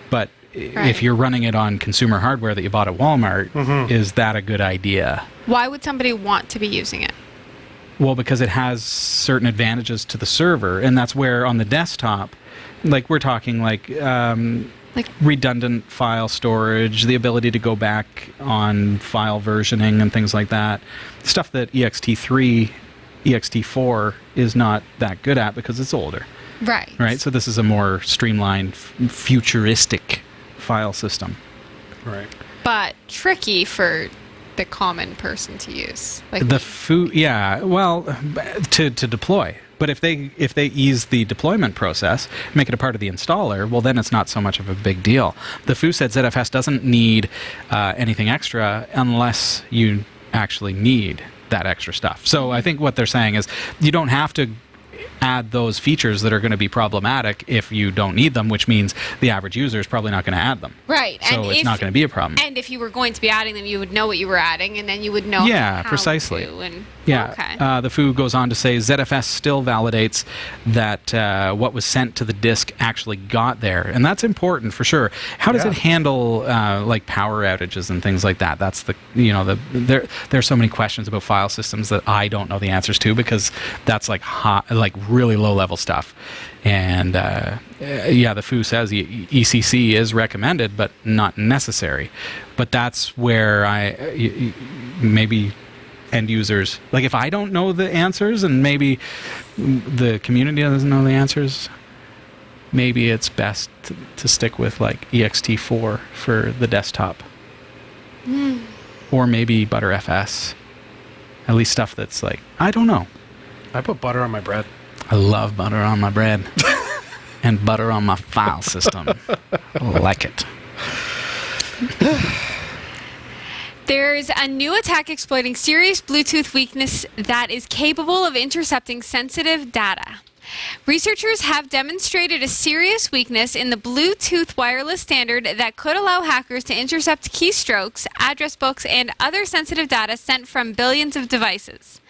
But if you're running it on consumer hardware that you bought at Walmart, is that a good idea? Why would somebody want to be using it? Well, because it has certain advantages to the server, and that's where on the desktop, like we're talking like redundant file storage, the ability to go back on file versioning and things like that. Stuff that ext3, ext4 is not that good at because it's older. Right. Right. So this is a more streamlined, futuristic file system. Right. But tricky for the common person to use. Like to deploy. But if they ease the deployment process, make it a part of the installer, well, then it's not so much of a big deal. The FU said ZFS doesn't need anything extra unless you actually need that extra stuff. So I think what they're saying is you don't have to add those features that are going to be problematic if you don't need them, which means the average user is probably not going to add them. Right. So it's not going to be a problem. And if you were going to be adding them, you would know what you were adding, and then you would know how precisely. to. The FU goes on to say ZFS still validates that what was sent to the disk actually got there, and that's important for sure. How does it handle like power outages and things like that? That's there's so many questions about file systems that I don't know the answers to because that's like really low level stuff. And the FU says ECC is recommended but not necessary. But that's where maybe end users, like if I don't know the answers and maybe the community doesn't know the answers, maybe it's best to stick with like ext4 for the desktop. Or maybe Btrfs. At least stuff that's like, I don't know. I put butter on my bread. I love butter on my bread. And butter on my file system. I like it. There's a new attack exploiting serious Bluetooth weakness that is capable of intercepting sensitive data. Researchers have demonstrated a serious weakness in the Bluetooth wireless standard that could allow hackers to intercept keystrokes, address books, and other sensitive data sent from billions of devices.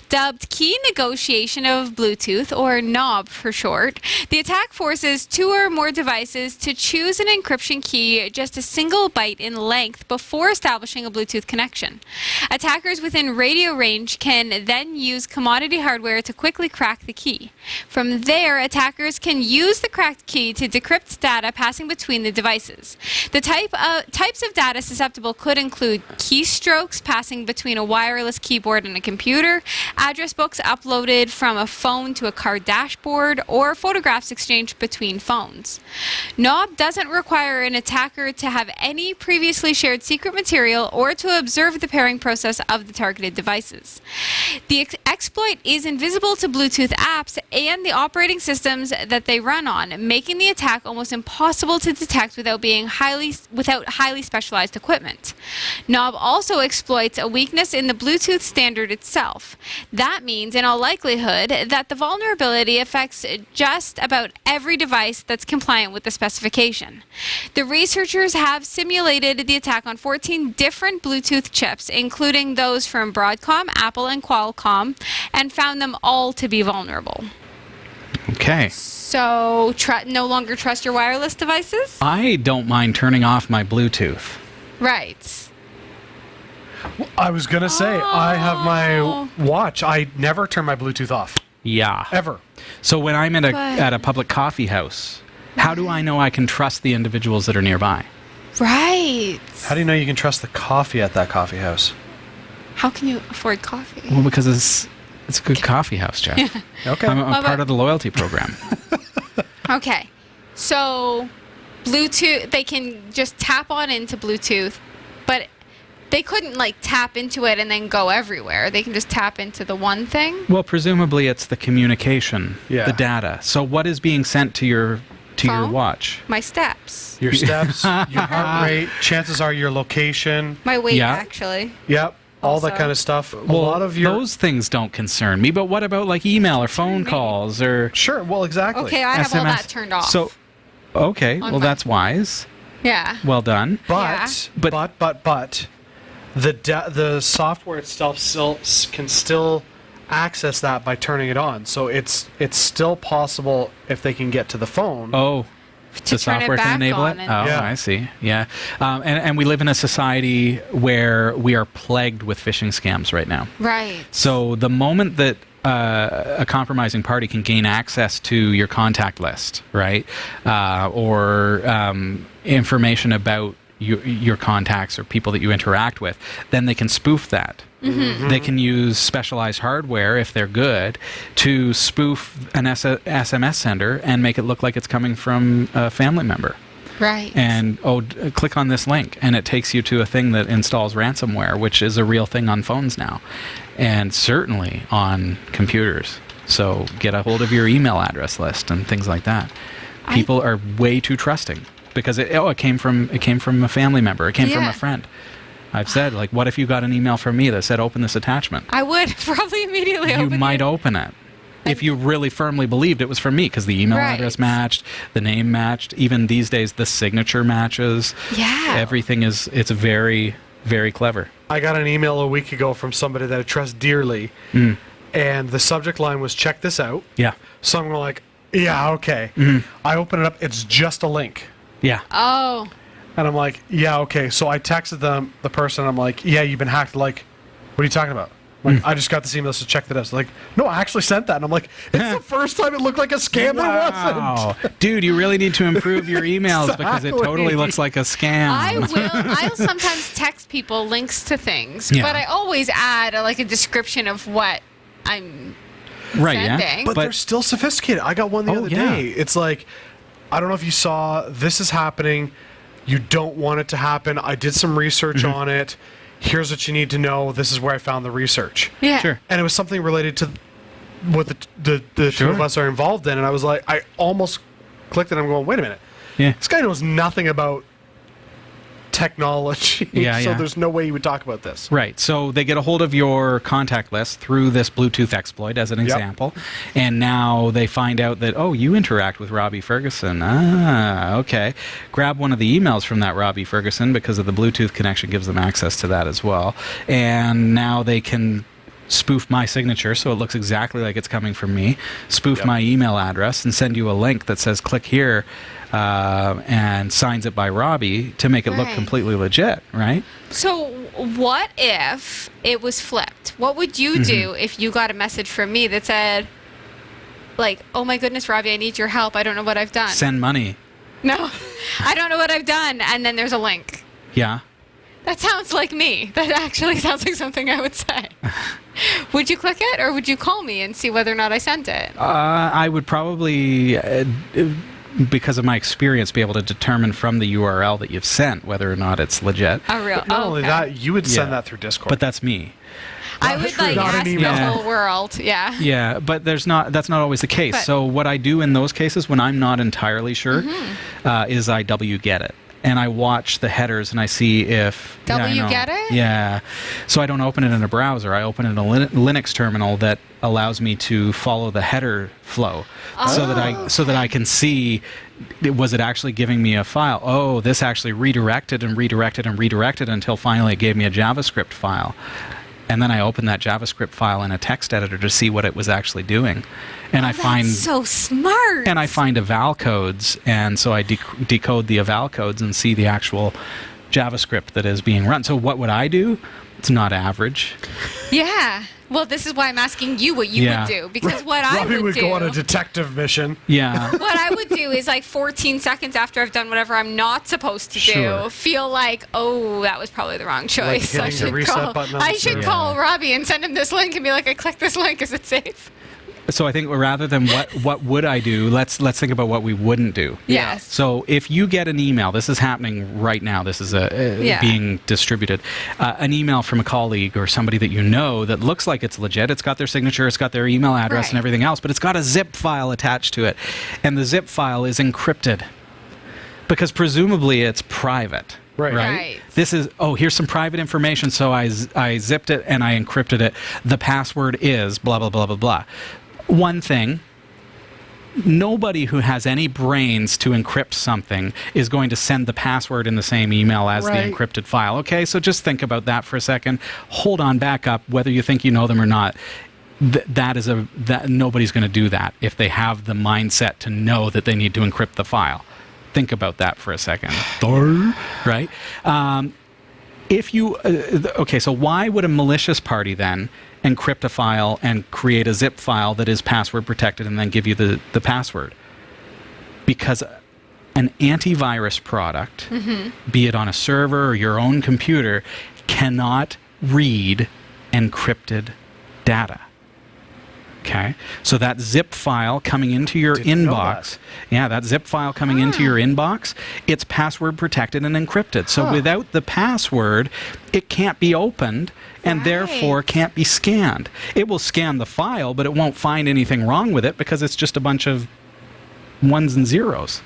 Dubbed Key Negotiation of Bluetooth, or KNOB for short, the attack forces two or more devices to choose an encryption key just a single byte in length before establishing a Bluetooth connection. Attackers within radio range can then use commodity hardware to quickly crack the key. From there, attackers can use the cracked key to decrypt data passing between the devices. The types of data susceptible could include keystrokes passing between a wireless keyboard and a computer, address books uploaded from a phone to a car dashboard, or photographs exchanged between phones. KNOB doesn't require an attacker to have any previously shared secret material or to observe the pairing process of the targeted devices. The exploit is invisible to Bluetooth apps and the operating systems that they run on, making the attack almost impossible to detect without highly specialized equipment. KNOB also exploits a weakness in the Bluetooth standard itself. That means, in all likelihood, that the vulnerability affects just about every device that's compliant with the specification. The researchers have simulated the attack on 14 different Bluetooth chips, including those from Broadcom, Apple, and Qualcomm, and found them all to be vulnerable. Okay. So, no longer trust your wireless devices? I don't mind turning off my Bluetooth. Right. Well, I was going to say, I have my watch. I never turn my Bluetooth off. Yeah. Ever. So when I'm at a public coffee house, how do I know I can trust the individuals that are nearby? Right. How do you know you can trust the coffee at that coffee house? How can you afford coffee? Well, because it's a good coffee house, Jeff. Okay. I'm part of the loyalty program. Okay. So, Bluetooth, they can just tap on into Bluetooth, but they couldn't like tap into it and then go everywhere. They can just tap into the one thing. Well, presumably it's the communication, the data. So what is being sent to your Phone? watch? My steps. Your steps, your heart rate, chances are your location. My weight, Yeah. actually. Yep. All that Also. kind of stuff. A lot of your... those things don't concern me, but what about like email or phone calls or Sure, well, exactly. Okay, I have all SMS? that turned off. So, okay, On well my- that's wise. yeah. Well done. But the software itself can still access that by turning it on. So it's still possible if they can get to the phone. Oh, To the turn it software can back enable on it? and- Oh, Yeah. I see. Yeah. And we live in a society where we are plagued with phishing scams right now. Right. So the moment that a compromising party can gain access to your contact list, right, or information about your contacts or people that you interact with, then they can spoof that. Mm-hmm. They can use specialized hardware, if they're good, to spoof an SMS sender and make it look like it's coming from a family member. Right. And, click on this link, and it takes you to a thing that installs ransomware, which is a real thing on phones now, and certainly on computers. So get a hold of your email address list and things like that. People are way too trusting because it came from a family member. It came from Yeah. a friend. I've said, like, what if you got an email from me that said, open this attachment? I would probably immediately You open might it. open it. If you really firmly believed it was from me, because the email Right. address matched, the name matched, even these days the signature matches. Yeah. Everything it's very, very clever. I got an email a week ago from somebody that I trust dearly, and the subject line was "check this out." Yeah. So I'm like, yeah, okay. I open it up. It's just a link. Yeah. Oh. And I'm like, yeah, okay. So I texted the person. I'm like, yeah, you've been hacked. Like, what are you talking about? Like, I just got this email, so check that out. Like, no, I actually sent that. And I'm like, it's the first time it looked like a scam. Wow. It wasn't. Dude, you really need to improve your emails because it Exactly. totally looks like a scam. I'll sometimes text people links to things, Yeah. but I always add a description of what I'm Right, yeah. sending. But they're still sophisticated. I got one the other yeah. day. It's like, I don't know if you saw, this is happening. You don't want it to happen. I did some research on it. Here's what you need to know. This is where I found the research. Yeah. Sure. And it was something related to what the two of us are involved in. And I was like, I almost clicked it. I'm going, wait a minute. Yeah. This guy knows nothing about technology. Yeah, so yeah. there's no way he would talk about this. Right. So they get a hold of your contact list through this Bluetooth exploit, as an example. And now they find out that, oh, you interact with Robbie Ferguson. Ah, okay. Grab one of the emails from that Robbie Ferguson because of the Bluetooth connection gives them access to that as well. And now they can spoof my signature so it looks exactly like it's coming from me, spoof my email address, and send you a link that says click here and signs it by Robbie to make it look Right. completely legit, right? So what if it was flipped? What would you do if you got a message from me that said, like, oh my goodness, Robbie, I need your help. I don't know what I've done. Send money. No, I don't know what I've done. And then there's a link. Yeah. That sounds like me. That actually sounds like something I would say. Would you click it or would you call me and see whether or not I sent it? I would probably, because of my experience, be able to determine from the URL that you've sent whether or not it's legit. A real. Not only okay. that, you would send Yeah. that through Discord. But that's me. I would Not an ask the email. whole world. Yeah. Yeah, but that's not always the case. But- So what I do in those cases when I'm not entirely sure is I get it. And I watch the headers and I see if... I know. Get it? Yeah. So I don't open it in a browser. I open it in a Linux terminal that allows me to follow the header flow so that I can see, was it actually giving me a file? Oh, this actually redirected and redirected and redirected until finally it gave me a JavaScript file. And then I opened that JavaScript file in a text editor to see what it was actually doing. And I find... That's so smart. And I find eval codes, and so I decode the eval codes and see the actual JavaScript that is being run. So what would I do? It's not average. Yeah, Well, this is why I'm asking you what you would do, because what I Robbie would do, go on a detective mission. Yeah. what I would do is like 14 seconds after I've done whatever I'm not supposed to do, feel like, oh, that was probably the wrong choice. Like hitting the reset button on I the should server. call Robbie and send him this link and be like, I clicked this link. Is it safe? So I think rather than what would I do, let's think about what we wouldn't do. Yes. So if you get an email, this is happening right now. This is being distributed. An email from a colleague or somebody that you know that looks like it's legit. It's got their signature, it's got their email address and everything else, but it's got a zip file attached to it, and the zip file is encrypted because presumably it's private. Right. This is, here's some private information, so I zipped it and I encrypted it. The password is blah, blah, blah, blah, blah. One thing, nobody who has any brains to encrypt something is going to send the password in the same email as the encrypted file. Okay, so just think about that for a second. Hold on, back up, whether you think you know them or not. That nobody's going to do that if they have the mindset to know that they need to encrypt the file. Think about that for a second. Right? If you so why would a malicious party then encrypt a file and create a zip file that is password protected and then give you the password? Because an antivirus product, be it on a server or your own computer, cannot read encrypted data. Okay, so that zip file coming into your inbox, that zip file coming into your inbox, it's password protected and encrypted. So without the password, it can't be opened and therefore can't be scanned. It will scan the file, but it won't find anything wrong with it because it's just a bunch of ones and zeros.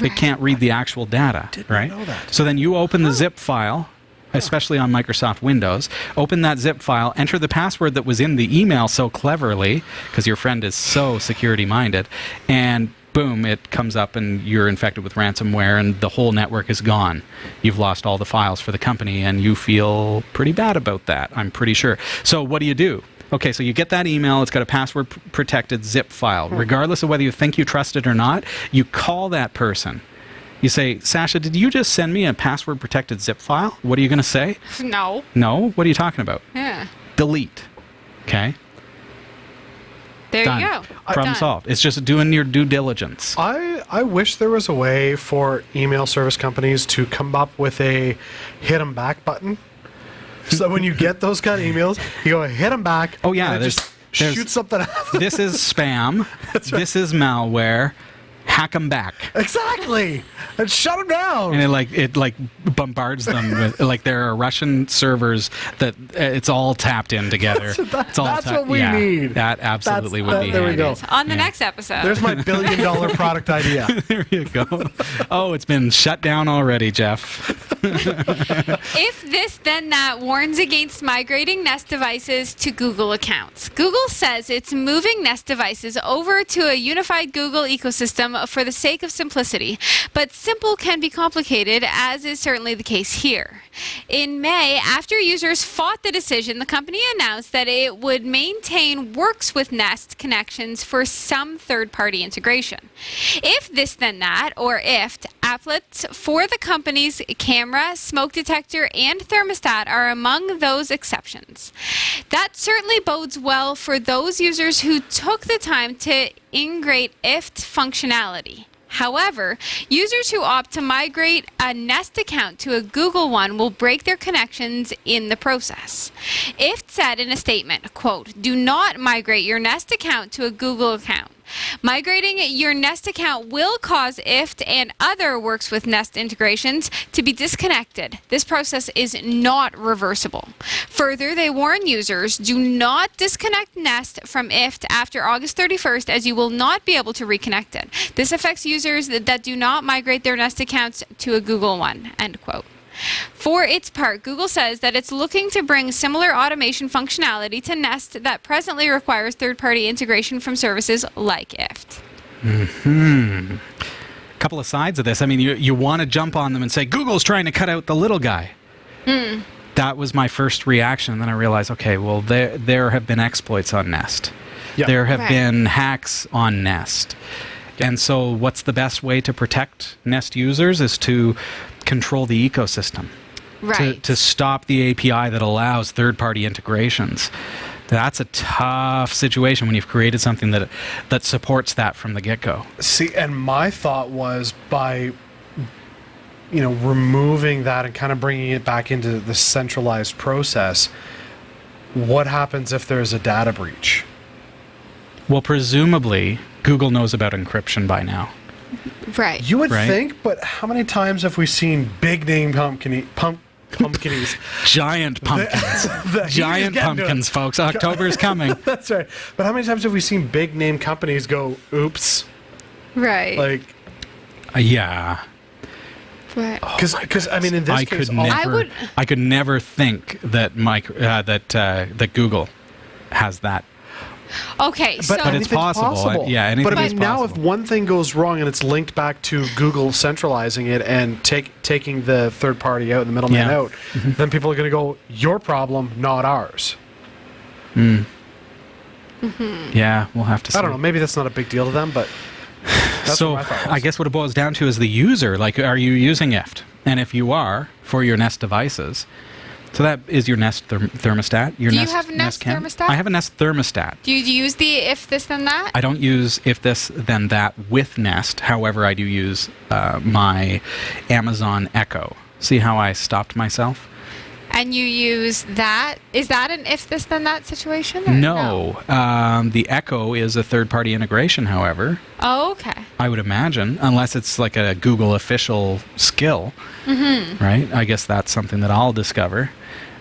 It can't read the actual data, right? Know that. So then you open the zip file, especially on Microsoft Windows, open that zip file, enter the password that was in the email so cleverly, because your friend is so security-minded, and boom, it comes up and you're infected with ransomware and the whole network is gone. You've lost all the files for the company and you feel pretty bad about that, I'm pretty sure. So what do you do? Okay, so you get that email, it's got a password-protected zip file. Regardless of whether you think you trust it or not, you call that person. You say, Sasha, did you just send me a password-protected zip file? What are you going to say? No. No? What are you talking about? Yeah. Delete. Okay? There Done. you go. Problem solved. It's just doing your due diligence. I wish there was a way for email service companies to come up with a hit 'em back button. So when you get those kind of emails, you go hit them back. Oh, yeah. And it just shoot something out. This is spam. This is malware. Hack them back. Exactly. And shut them down. And it bombards them with, like there are Russian servers that it's all tapped in together. That's what we need. That absolutely would be. There we go. On the next episode. There's my $1 billion product idea. There you go. Oh, it's been shut down already, Jeff. If this, then that warns against migrating Nest devices to Google accounts. Google says it's moving Nest devices over to a unified Google ecosystem for the sake of simplicity. But simple can be complicated, as is certainly the case here. In May, after users fought the decision, the company announced that it would maintain Works with Nest connections for some third-party integration. If this, then that, or IFT, applets for the company's camera, smoke detector, and thermostat are among those exceptions. That certainly bodes well for those users who took the time to integrate IFT functionality. However, users who opt to migrate a Nest account to a Google one will break their connections in the process. IFT said in a statement, quote, "Do not migrate your Nest account to a Google account. Migrating your Nest account will cause IFT and other Works with Nest integrations to be disconnected. This process is not reversible." Further, they warn users, do not disconnect Nest from IFT after August 31st, as you will not be able to reconnect it. This affects users that do not migrate their Nest accounts to a Google one, end quote. For its part, Google says that it's looking to bring similar automation functionality to Nest that presently requires third-party integration from services like IFT. Couple of sides of this. I mean, you want to jump on them and say, Google's trying to cut out the little guy. That was my first reaction. And then I realized, okay, well, there have been exploits on Nest. Yeah. There have been hacks on Nest. And so what's the best way to protect Nest users is to control the ecosystem. Right. To stop the API that allows third-party integrations. That's a tough situation when you've created something that supports that from the get-go. See, and my thought was by, removing that and kind of bringing it back into the centralized process, what happens if there's a data breach? Well, presumably, Google knows about encryption by now. Right. You would Right. think, but how many times have we seen big name pumpkinies? Giant pumpkins. Giant pumpkins, folks. October's coming. That's right. But how many times have we seen big name companies go, oops? Right. Like, Yeah. Right. because I mean, in this case, I could never think that that Google has that. Okay, so But it's possible. Yeah, anything's But I mean, now if possible. one thing goes wrong and it's linked back to Google centralizing it and taking the third party out, the middleman Yeah. out, then people are going to go, your problem, not ours. Yeah, we'll have to see. I don't know. Maybe that's not a big deal to them, but that's So what my thought was. I guess what it boils down to is the user. Like, are you using IFT? And if you are, for your Nest devices, so that is your Nest thermostat. Your Do you Nest, have a Nest Cam? thermostat? I have a Nest thermostat. do you use the if this then that? I don't use if this then that with Nest. However, I do use my Amazon Echo. See how I stopped myself? And you use that? Is that an if this then that situation? Or No. The Echo is a third-party integration, however. Oh, okay. I would imagine, unless it's like a Google official skill, right? I guess that's something that I'll discover.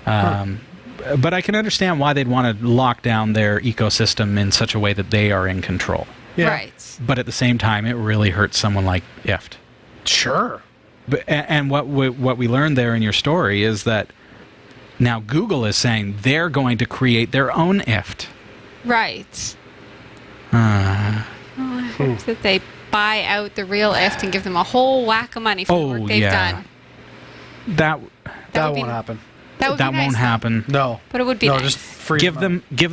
But I can understand why they'd want to lock down their ecosystem in such a way that they are in control. Yeah. Right. But at the same time, it really hurts someone like IFT. Sure. But, and what we learned there in your story is that now Google is saying they're going to create their own IFT. Right. I hope that they buy out the real IFT and give them a whole whack of money for the work they've done. That That would be- won't happen. That would be nice, won't though. happen. No. But it would be no, nice. just free Give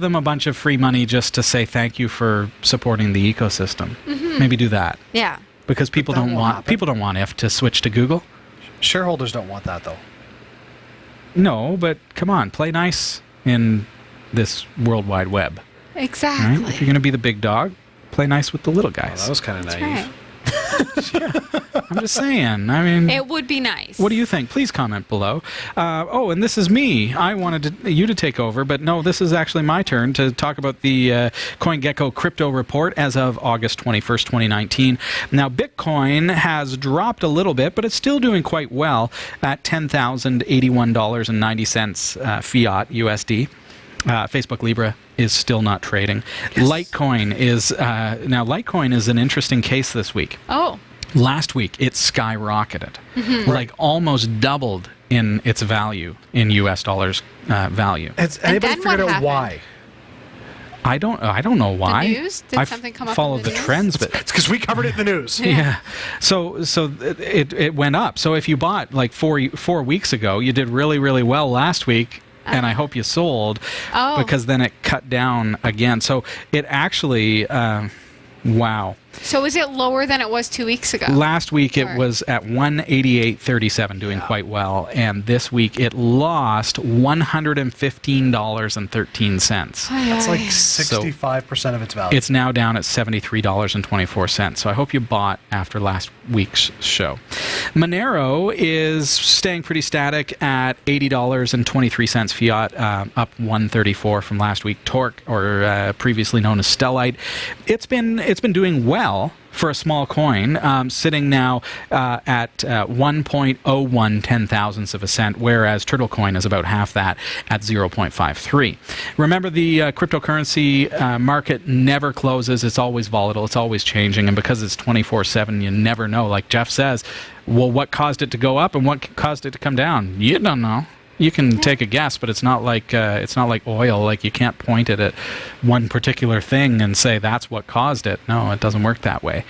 them a bunch of free money just to say thank you for supporting the ecosystem. Maybe do that, Yeah. because people that don't won't want happen. people don't want IFT to switch to Google. Shareholders don't want that, though. No, but come on, play nice in this World Wide Web. Right? Exactly. If you're going to be the big dog, play nice with the little Oh, guys. that was kind of That's naive. right. I'm just saying. I mean, It would be nice. what do you think? Please comment below. And this is me. I wanted you to take over, but no, this is actually my turn to talk about the CoinGecko crypto report as of August 21st, 2019. Now, Bitcoin has dropped a little bit, but it's still doing quite well at $10,081.90 fiat USD. Facebook Libra is still not trading. Yes. Litecoin is an interesting case this week. Oh. Last week, it skyrocketed, like almost doubled in its value in U.S. dollars value. Has anybody then what figured out happened? why? I don't know why. The news? Did I something come up in followed the the news? trends, but It's because we covered it in the news. yeah. So it went up. So if you bought like 4 weeks ago, you did really, really well last week. And I hope you sold, because then it cut down again. So it actually, wow. So is it lower than it was 2 weeks ago? Last week it Or- was at 188.37, doing quite well. And this week it lost $115.13. That's like 65% of its value. It's now down at $73.24. So I hope you bought after last week's show. Monero is staying pretty static at $80.23 fiat, up 134 from last week. Torque, or previously known as Stellite, it's been doing well for a small coin, sitting now at 1.01 ten-thousandths of a cent, whereas Turtle Coin is about half that at 0.53. Remember, the cryptocurrency market never closes. It's always volatile. It's always changing. And because it's 24/7, you never know. Like Jeff says, well, what caused it to go up and what caused it to come down? You don't know. You can take a guess, but it's not like oil. Like, you can't point it at one particular thing and say that's what caused it. No, it doesn't work that way.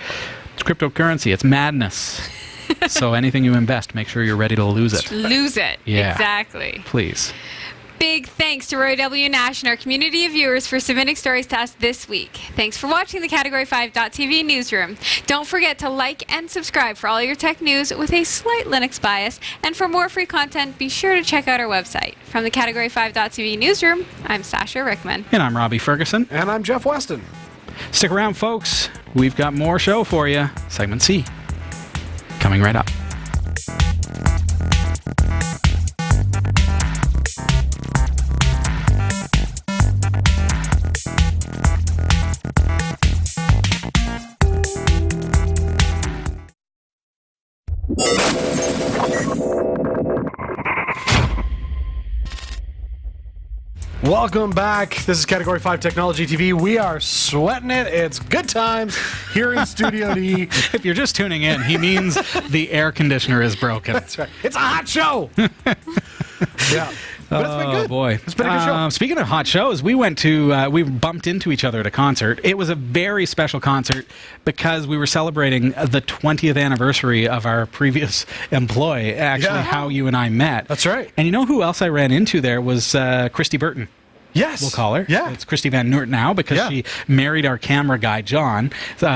It's cryptocurrency. It's madness. So anything you invest, make sure you're ready to lose it. Lose it. Yeah. Exactly. Please. Big thanks to Roy W. Nash and our community of viewers for submitting stories to us this week. Thanks for watching the Category5.tv newsroom. Don't forget to like and subscribe for all your tech news with a slight Linux bias. And for more free content, be sure to check out our website. From the Category5.tv newsroom, I'm Sasha Rickman. And I'm Robbie Ferguson. And I'm Jeff Weston. Stick around, folks. We've got more show for you. Segment C coming right up. Welcome back. This is Category 5 Technology TV. We are sweating it. It's good times here in Studio D. If you're just tuning in, he means the air conditioner is broken. That's right. It's a hot show. Yeah. But it's been good. Oh, boy. It's been a good show. Speaking of hot shows, we bumped into each other at a concert. It was a very special concert because we were celebrating the 20th anniversary of our previous employee, actually how you and I met. That's right. And you know who else I ran into there was Christy Burton. Yes. We'll call her. Yeah. It's Christy Van Noort now because she married our camera guy, John.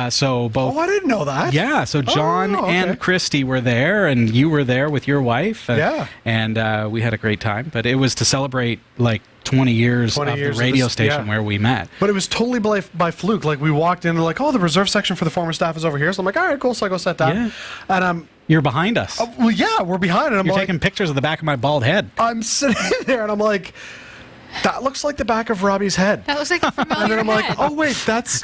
So both. Oh, I didn't know that. Yeah. So John and Christy were there, and you were there with your wife. And we had a great time. But it was to celebrate like 20 years of the radio station where we met. But it was totally by fluke. Like we walked in, they're like, "Oh, the reserve section for the former staff is over here." So I'm like, "All right, cool." So I go set down. Yeah. And you're behind us. well, yeah, we're behind, and I'm You're like, taking pictures of the back of my bald head. I'm sitting there, and I'm like, that looks like the back of Robbie's head. That looks like a familiar And then I'm like, head. oh wait, that's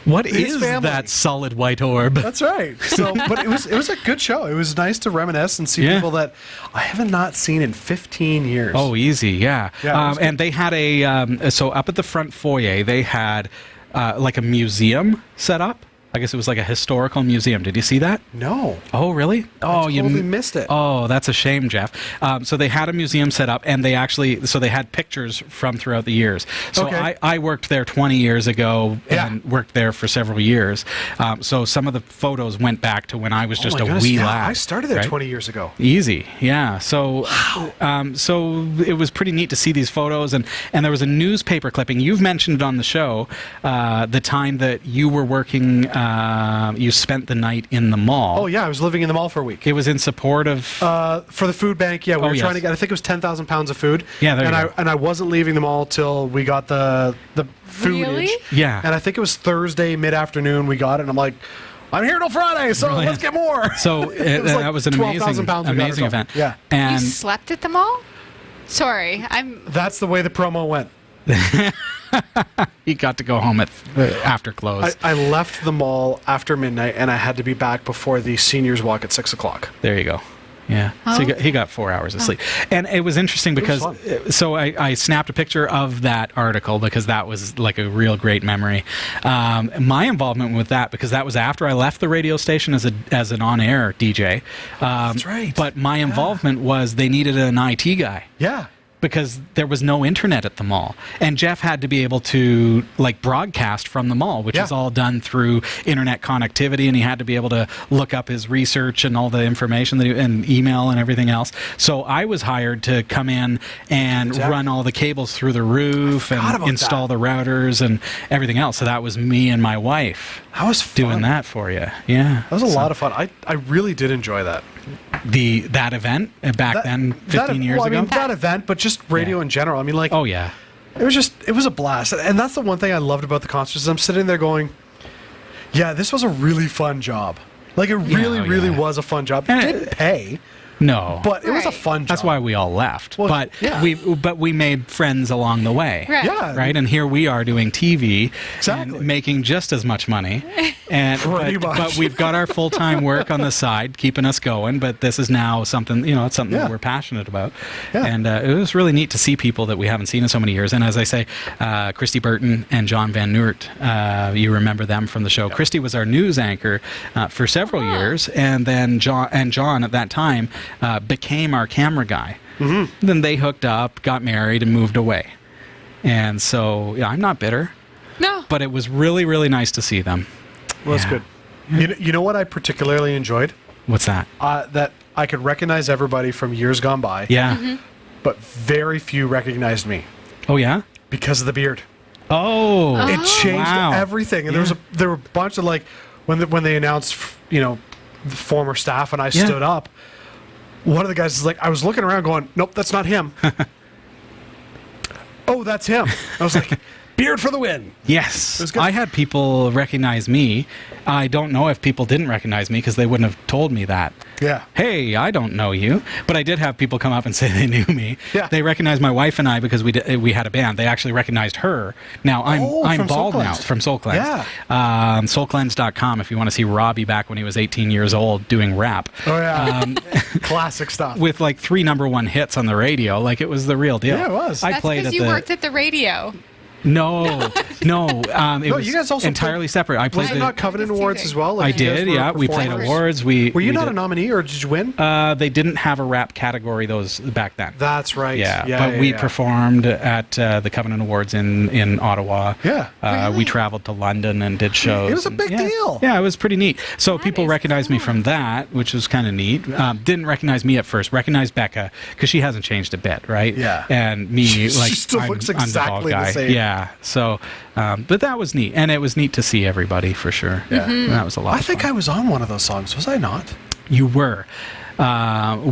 What his is family. that solid white orb? That's right. So, but it was a good show. It was nice to reminisce and see people that I haven't not seen in 15 years. Oh, easy, yeah. Yeah, and they had so up at the front foyer, they had like a museum set up. I guess it was like a historical museum. Did you see that? No. Oh, really? I totally missed it. Oh, that's a shame, Jeff. So they had a museum set up, and they had pictures from throughout the years. So I worked there 20 years ago and worked there for several years. So some of the photos went back to when I was just a wee lad. I started there 20 years ago. Easy, yeah. So, so it was pretty neat to see these photos, and there was a newspaper clipping. You've mentioned it on the show the time that you were working. You spent the night in the mall. Oh yeah, I was living in the mall for a week. It was in support of for the food bank. Yeah, we were trying to get. I think it was 10,000 pounds of food. Yeah, there you go. And I wasn't leaving the mall till we got the foodage. Really? Yeah. And I think it was Thursday mid-afternoon we got it. And I'm like, I'm here till Friday, so let's get more. So that was an 12,000 pounds amazing event. Yeah. You And slept at the mall? Sorry, That's the way the promo went. he got to go home after close. I left the mall after midnight, and I had to be back before the seniors walk at 6 o'clock. There you go. Yeah. So he got 4 hours of sleep. And it was interesting because I snapped a picture of that article because that was like a real great memory. My involvement with that, because that was after I left the radio station as an on-air DJ. That's right. But my involvement was they needed an IT guy. Yeah. Because there was no internet at the mall. And Jeff had to be able to like broadcast from the mall, which is all done through internet connectivity, and he had to be able to look up his research and all the information and email and everything else. So I was hired to come in and run all the cables through the roof and install the routers and everything else. So that was me and my wife. That was fun. Doing that for you. Yeah. That was a lot of fun. I really did enjoy that. That event back then, 15 years ago? I mean, that event, but just radio in general. I mean, like... Oh, yeah. It was a blast. And that's the one thing I loved about the concert is I'm sitting there going, yeah, this was a really fun job. Like, it really was a fun job. It didn't pay. No. But it was a fun job. That's why we all left. Well, but we made friends along the way. Right. Yeah. Right? And here we are doing TV Exactly. and making just as much money. And but we've got our full-time work on the side keeping us going, but this is now something, it's something that we're passionate about. Yeah. And it was really neat to see people that we haven't seen in so many years. And as I say, Christy Burton and John Van Noort, you remember them from the show. Yeah. Christy was our news anchor for several years, and then John at that time became our camera guy. Mm-hmm. Then they hooked up, got married, and moved away. And so, I'm not bitter. No. But it was really, really nice to see them. Well, that's good. You know what I particularly enjoyed? What's that? That I could recognize everybody from years gone by. Yeah. Mm-hmm. but very few recognized me Oh, yeah? because of the beard. Oh. It changed Wow. everything. And there were a bunch of like when they announced, the former staff and I Yeah. stood up. One of the guys is like, I was looking around going, nope, that's not him. Oh, that's him. I was like, beard for the win. Yes. was good. I had people recognize me. I don't know if people didn't recognize me because they wouldn't have told me that. Yeah. Hey, I don't know you. But I did have people come up and say they knew me. Yeah. They recognized my wife and I because we had a band. They actually recognized her. Now, I'm from bald Soul now Cleanse. from Soul Cleanse. Yeah. Soulcleanse.com if you want to see Robbie back when he was 18 years old doing rap. Oh, yeah. Classic stuff. With like 3 #1 hits on the radio. Like it was the real deal. Yeah, it was. I That's played because at you the... worked at the radio. No. It was you guys also entirely separate. I played Was it not Covenant That's Awards okay. as well? I Like, you guys did, were yeah. We played performers? awards. Were you we not did- a nominee, or did you win? They didn't have a rap category those back then. That's right. But we performed at the Covenant Awards in Ottawa. Yeah. Really? We traveled to London and did shows. It was a and- big yeah. deal. Yeah, it was pretty neat. So That people is recognized me cool. from that, which was kind of neat. Didn't recognize me at first. Recognized Becca because she hasn't changed a bit, right? Yeah. And me, She like, still I'm looks the exactly the guy. same. Yeah. So, but that was neat, and it was neat to see everybody for sure. Yeah. That was a lot. I of think fun. I was on one of those songs. Was I not? You were.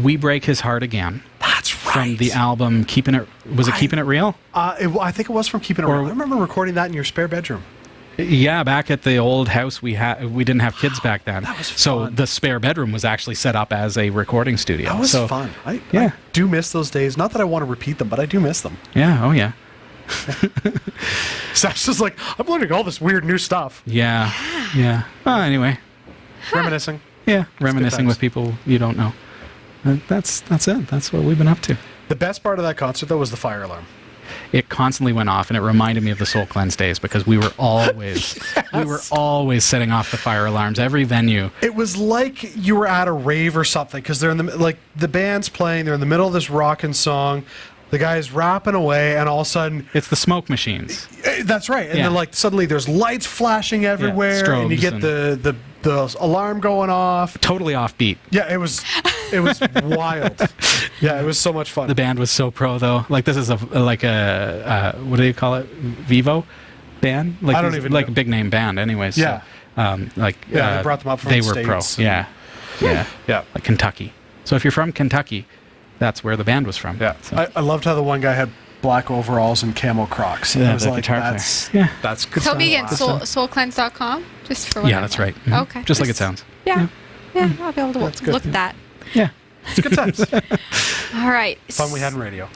We Break His Heart Again. That's right. From the album Keeping It... Was it Keeping It Real? I think it was from Keeping It Real. I remember recording that in your spare bedroom. Yeah, back at the old house we didn't have kids back then. That was so fun. the spare bedroom was actually set up as a recording studio. That was so, fun. I Yeah. do miss those days. Not that I want to repeat them, but I do miss them. Yeah, oh yeah. Sash is like, I'm learning all this weird new stuff. Yeah. Yeah. Well, anyway. Reminiscing. Yeah, reminiscing times. with people you don't know. That's it. That's what we've been up to. The best part of that concert, though, was the fire alarm. It constantly went off, and it reminded me of the Soul Cleanse days because we were always setting off the fire alarms. Every venue. It was like you were at a rave or something, because they're in the band's playing, they're in the middle of this rockin' song, the guy's rapping away, and all of a sudden, It's the smoke machines. that's right, and Yeah. then like suddenly there's lights flashing everywhere, and you strobes get and- the alarm going off. Totally offbeat. Yeah, it was wild. Yeah, it was so much fun. The band was so pro though. Like this is a what do you call it? Vivo band? Like I don't this- even like know. a big name band anyways. Yeah. So, they brought them up from they the were pro. States. Yeah. Yeah. Yeah. Like Kentucky. So if you're from Kentucky, that's where the band was from. Yeah, So, I loved how the one guy had black overalls and camo Crocs. Yeah, I was the like, guitar player. that's Yeah. that's good. Tell me stuff. again, soulcleanse.com? Just for what Yeah, I that's want. right. Mhm. Okay. Just like it sounds. Yeah. Yeah, I'll be able to That's good. look at that. Yeah. It's good times. All right. Fun we had in radio.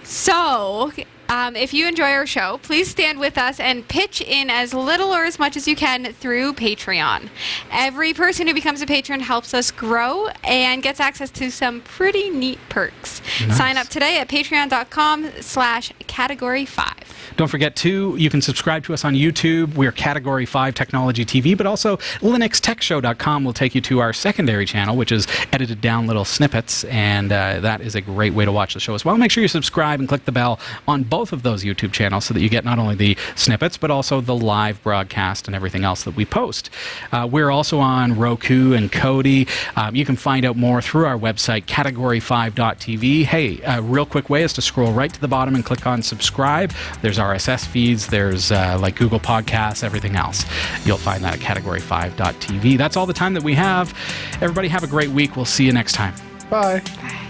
So, if you enjoy our show, please stand with us and pitch in as little or as much as you can through Patreon. Every person who becomes a patron helps us grow and gets access to some pretty neat perks. Nice. Sign up today at patreon.com/category5. Don't forget, too, you can subscribe to us on YouTube. We're Category 5 Technology TV, but also LinuxTechShow.com will take you to our secondary channel, which is edited down little snippets, and that is a great way to watch the show as well. Make sure you subscribe and click the bell on both of those YouTube channels so that you get not only the snippets, but also the live broadcast and everything else that we post. We're also on Roku and Kodi. You can find out more through our website, category5.tv. Hey, a real quick way is to scroll right to the bottom and click on subscribe. There's RSS feeds, there's like Google Podcasts, everything else. You'll find that at category5.tv. That's all the time that we have. Everybody have a great week. We'll see you next time. Bye. Bye.